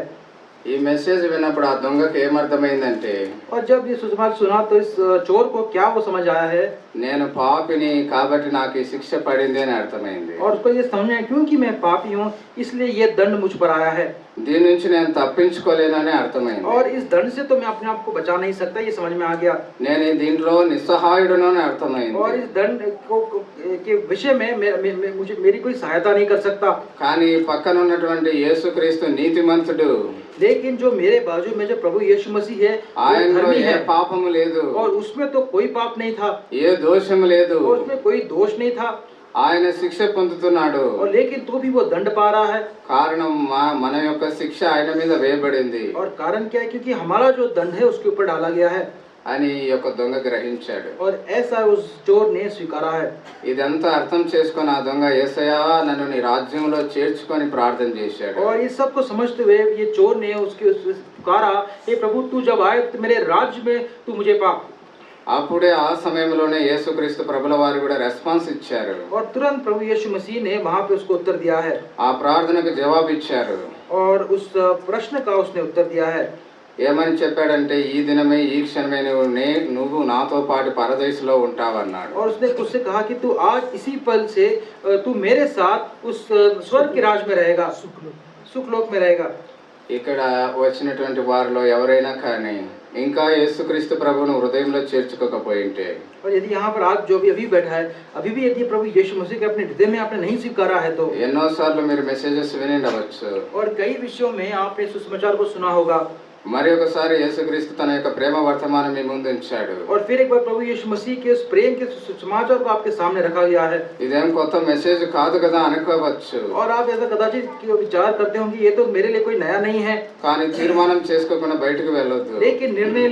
ఈ మెసేజ్ విన్నప్పుడు ఆ దొంగకి ఏమర్థమైందంటే, और जब ये सुसमाचार सुना तो इस चोर को क्या वो समझ आया है? నేను పాపిని కాబట్టి నాకు ఈ శిక్ష పడింది అని అర్థమైంది. और उसको ये समझ आया, क्योंकि मैं पापी हूँ इसलिए ये दंड मुझ पर आया है। దీని నుంచి నేను తప్పించుకోలేనని అర్థమైంది. और इस दंड से तो मैं अपने आप को बचा नहीं सकता, ये समझ में आ गया। నేను దీంట్లో నిస్సహాయుడును అని అర్థమైంది. और इस दंड के विषय में मुझे मेरी कोई सहायता नहीं कर सकता। కానీ పక్కన ఉన్నటువంటి యేసుక్రీస్తు నీతిమంతుడు. लेकिन जो मेरे बाजू में जो प्रभु यीशु मसीह है वो ఆయనలో धर्मी ఏ है। పాపము లేదు, और उसमें तो कोई पाप नहीं था, ఏ దోషము లేదు. और उसमें कोई दोष नहीं था। ఆయన శిక్ష పొందుతున్నాడు. और लेकिन तो भी वो दंड पा रहा है। కారణం మన యొక్క శిక్ష ఆయన మీద వేయబడింది और कारण क्या है? क्योंकि हमारा जो दंड है उसके ऊपर डाला गया है। అని ఈ యొక్క దొంగ గ్రహించాడు. और ऐसा उस चोर ने स्वीकारा है। ఇదంతా అర్థం చేసుకొని ఆ దొంగ యేసయ్యా నన్ను నీ రాజ్యంలో చేర్చుకొని ప్రార్థన చేశాడు. और इस सब को समझते हुए ये चोर ने उसके पुकारा, हे प्रभु तू जब आए तो मेरे राज्य में तू मुझे पा। అప్పుడే ఆ సమయంలోనే యేసుక్రీస్తు ప్రభుల వారు కూడా రెస్పాన్స్ ఇచ్చారు. और तुरंत प्रभु यीशु मसीह ने वहाँ पे उसको उत्तर दिया है। ఆ ప్రార్థనకు జవాబు ఇచ్చారు. और उस प्रश्न का उसने उत्तर दिया है। ఏమని చెప్పాడంటే, ఈ దినమే ఈ క్షణమే నువ్వు నాతో పాటు పరదేశంలో ఉంటావన్నాడు. और उसने उससे कहा कि तू आज इसी पल से तू मेरे साथ उस स्वर्ग के राज में रहेगा, सुखलोक में रहेगा। ఇక్కడ వచ్చినటువంటి వారిలో ఎవరైనా కానీ ఇంకా యేసుక్రీస్తు ప్రభువును హృదయంలో చేర్చుకోకపోయింటే, और यदि यहाँ पर आज जो भी अभी बैठा है, अभी भी यदि प्रभु यीशु मसीह के अपने हृदय में आपने नहीं स्वीकारा है तो, ఎన్నోసార్లు మీరు మెసేజెస్ వినిండవచ్చు. और कई विषयों में आपने सुसमाचार को सुना होगा। మరి ఒకసారి యేసుక్రీస్తు తన యొక్క ప్రేమ వర్తమానం మీ ముందు ఉంచాడు. और फिर एक बार प्रभु यीशु मसीह के उस प्रेम के सुसमाचार को आपके सामने रखा गया है। ఇదేం కొత్త మెసేజ్ కాదు కదా అనుకోవచ్చు. और आप ऐसा कदाचित विचार करते होंगे ये तो मेरे लिए कोई नया नहीं है। కానీ తీర్మానం చేసుకోకుండా బయటకు వెళ్ళొద్దు. लेकिन निर्णय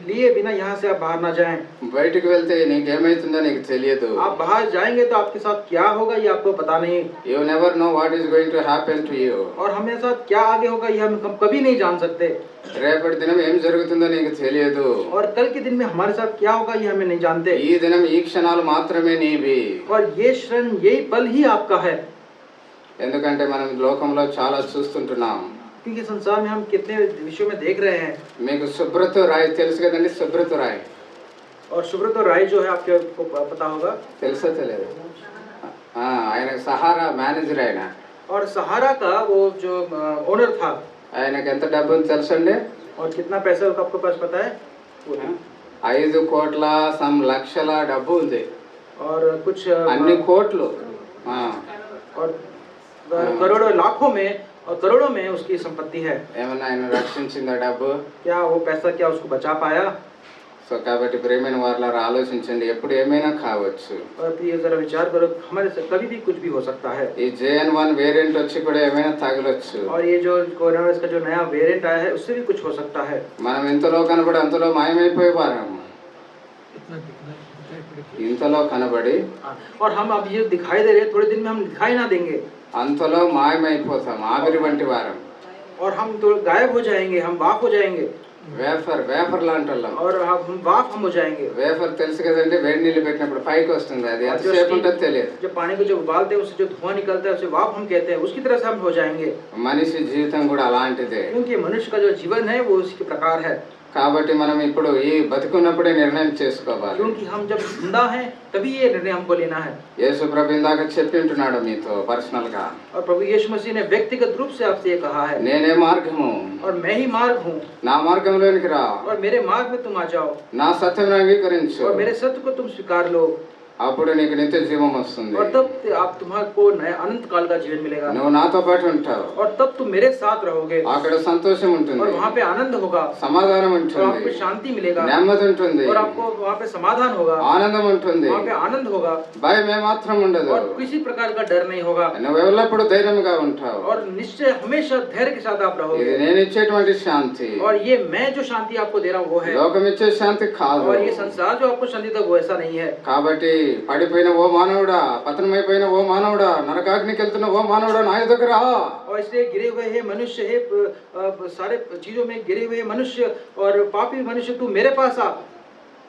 लिए बिना यहाँ से आप बाहर ना जाएं। బయటకు వెళ్తే నీకేమైతుందో నీకు తెలియదు. आप बाहर जाएंगे तो आपके साथ क्या होगा ये आपको पता नहीं। You never know what is going to happen to you. और हमारे साथ क्या आगे होगा ये हम कभी नहीं जान सकते। రేపటి దినం ఏం జరుగుతుందో నీకు తెలియదు. और कल के दिन में हमारे साथ क्या होगा ये हमें नहीं जानते। ఈ దినం ఈ క్షణాలు మాత్రమే నీవి. और ये क्षण यही पल ही आपका है। ఎందుకంటే మనం లోకంలో చాలా చూస్తుంటున్నాం. क्योंकि संसार में हम कितने विषयों में देख रहे हैं। మీకు సుబ్రత రాయ్ తెలుసు కదండి, సుబ్రత రాయ్ और सुब्रत राय जो है आपको पता होगा। తెలుసా తెలియదు? ఆయన సహారా మేనేజర్ ఆయన. और सहारा का वो जो ओनर था, ఆయనకి ఎంత డబ్బు ఉంది తెలుసండి? और कितना पैसा आपको पास पता है? 5 కోట్ల సమ్ లక్షల డబ్బు ఉంది. और कुछ అన్ని కోట్లు. और करोड़ों लाखों में और करोड़ों में उसकी संपत्ति है। ఏమన్నా ఆయన రక్షించిందా డబ్బు? क्या वो पैसा क्या उसको बचा पाया? సో కాబట్టి ప్రేమైన వారులారా ఆలోచించండి, ఎప్పుడు ఏమైనా కావచ్చు. और प्रिय जरा विचार करो, हमारे से कभी भी कुछ भी हो सकता है। ఈ JN1 వేరియంట్ వచ్చి కూడా ఏమైనా తగలొచ్చు. और ये जो कोरोना वायरस का जो नया वेरिएंट आया है उससे भी कुछ हो सकता है। మనం ఇంతలో కనబడి అంతలో మాయమైపోయేవారం. ఇంతలో కనబడి और हम अब ये दिखाई दे रहे हैं, थोड़े दिन में हम दिखाई ना देंगे అంతలో మాయమైపోతాం, ఆవిరి వంటి వారం. और हम तो गायब हो जाएंगे, हम वाफ हो जाएंगे। వేఫర్ లాంటి వాళ్ళం. और हम वाफ हम हो जाएंगे। వేఫర్ తెలుసు కదండి, వేడి నీళ్ళు పెట్టినప్పుడు పైకి వస్తుంది, అది ఎంతసేపు ఉంటుందో తెలియదు. जब पानी को जो उबालते हैं उससे जो धुआं निकलता है उसे वाफ हम कहते हैं, उसकी तरह से हम हो जाएंगे। మనిషి జీవితం కూడా అలాంటిదే. क्योंकि मनुष्य का जो जीवन है वो उसी प्रकार है। కాబట్టి మనం ఇప్పుడు ఈ బతుకున్నప్పుడే నిర్ణయం చేసుకోవాలి. क्योंकि हम जब जिंदा हैं तभी ये निर्णय हमको लेना है। యేసు ప్రభు ఇందాక చెప్పింటున్నాడు మీతో పర్సనల్ గా. और प्रभु यीशु मसीह ने व्यक्तिगत रूप से आपसे ये कहा है, నేనే మార్గము, और मैं ही मार्ग हूँ, నా మార్గంలోనికి రా, और मेरे मार्ग में तुम आ जाओ, నా సత్యం అంగీకరించు, और मेरे सत्य को तुम स्वीकार लो, అప్పుడు నీకు నిత్య జీవం వస్తుంది. और तब आप तुम्हारे नया अनंत काल का जीवन मिलेगा। నువ్వు నాతో పాటు ఉంటావు, और तब तुम मेरे साथ रहोगे, అక్కడ సంతోషం ఉంటుంది, और वहाँ पे आनंद होगा, సమాధానం और ఉంటుంది, आपको शांति मिलेगा, నెమ్మది ఉంటుంది, और आपको वहाँ पे समाधान होगा, ఆనందం ఉంటుంది, वहाँ पे आनंद होगा, భయం ఏమాత్రం ఉండదు. और किसी प्रकार का डर नहीं होगा, నువ్వు ఎల్లప్పుడూ ధైర్యంగా ఉంటావు. और निश्चय हमेशा धैर्य के साथ आप ఇది रहोगे। నేను ఇచ్చేటువంటి శాంతి, और ये मैं जो शांति आपको दे रहा हूँ वो है, లోకం ఇచ్చే శాంతి కాదు. और ये संसार जो आपको शांति देगा वो ऐसा नहीं है। కాబట్టి పడిపోయిన ఓ మానవుడా, పతనమైపోయిన ఓ మానవుడా, నరకాగ్నికి వెళ్తున్న ఓ మానవుడా, నా దగ్గర రా. और इसलिए गिरे हुए हैं मनुष्य है, सारे चीजों में गिरे हुए मनुष्य और पापी मनुष्य, तू मेरे पास आ,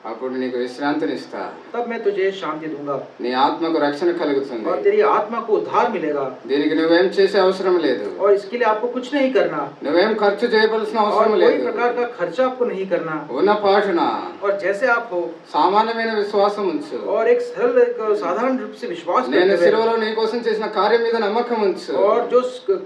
అప్పుడు నీకు విశ్రాంతినిస్తా, तब मैं तुझे शांति दूंगा, నీ ఆత్మకు రక్షణ కలుగుతుంది. और तेरी आत्मा को उद्धार मिलेगा। దీనికి నువ్వేం చేసే అవసరం లేదు, और इसके लिए आपको कुछ नहीं करना, నువ్వేం ఖర్చు చేయవలసిన और అవసరం कोई లేదు. प्रकार का खर्चा आपको नहीं करना, ఉన్న పాటున और जैसे आप हो సామాన్యమైన విశ్వాసం ఉంచు. और एक सरल एक साधारण रूप से विश्वास నేను करते हुए, సిలువలో నీ కోసం చేసిన కార్యం మీద నమ్మకం ఉంచు. और जो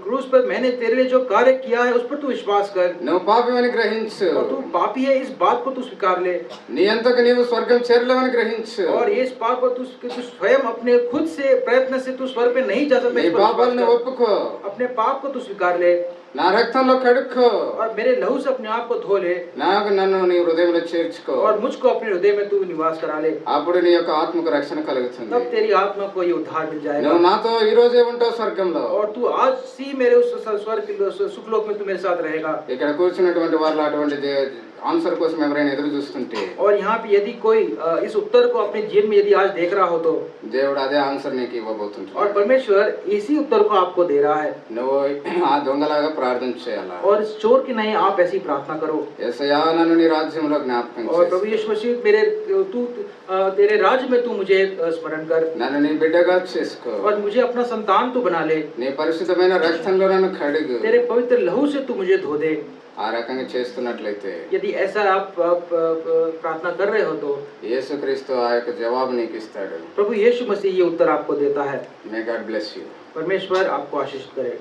क्रूस पर मैंने तेरे लिए जो कार्य किया है उस पर तू विश्वास कर, నువ్వు పాపివని గ్రహించు, और तू पापी है इस बात को तू स्वीकार ले, నీ అంతకు నీవు స్వర్గం చేరలేవని గ్రహించు. और ये इस बात को तू स्वयं अपने खुद से प्रयत्न से तू स्वर्ग पे नहीं जा सकता, నీ इस पर विश्वास పాపాలను कर। ఒప్పుకో, अपने पाप को तू स्वीकार ले, నా రక్తంలో కడుక్కో, और मेरे लहू से अपने आप को धो ले, నన్ను నీ హృదయంలో చేర్చుకో. और मुझको अपने हृदय में तू निवास करा ले, అప్పుడు నీ యొక్క ఆత్మకు రక్షణ కలుగుతుంది. तब तेरी आत्मा को ये उद्धार मिल जाएगा। నువ్వు నాతో ఈ రోజే ఉంటావు స్వర్గంలో. और तू आज सी मेरे उस स्वर्ग सुखलोक में तू मेरे साथ रहेगा। ఇక్కడ కూర్చున్నటువంటి వాళ్ళు అటువంటి ఆన్సర్ కోసం ఎవరైనా ఎదురు చూస్తుంటే, और यहाँ पे यदि कोई इस उत्तर को अपने जीवन में यदि आज देख रहा हो तो, దేవుడు అదే ఆన్సర్ నీకు ఇవ్వబోతుంటాడు. और परमेश्वर इसी उत्तर को आपको दे रहा है। నువ్వు ఆ దొంగలాగా ప్రార్థన చేయాలా, और इस चोर की नहीं आप ऐसी प्रार्थना करो, యేసయ్యా నన్ను నీ రాజ్యంలో జ్ఞాపకం और చేయి, प्रभु यीशु मसीह तेरे राज्य में तू मुझे स्मरण कर, నన్ను నీ బిడ్డగా చేసుకో, और मुझे अपना संतान तू बना ले, నీ పరిశుద్ధమైన రక్తంలో నన్ను కడుగు. तेरे पवित्र लहू से तू मुझे धो दे। ఆ రకంగా చేస్తున్నట్లయితే यदि ऐसा आप प्रार्थना कर रहे हो तो యేసుక్రీస్తు ఆ యొక్క జవాబు నీకు ఇస్తాడు. प्रभु यीशु मसीह ये उत्तर आपको देता है। May God bless you. परमेश्वर आपको आशीष करे।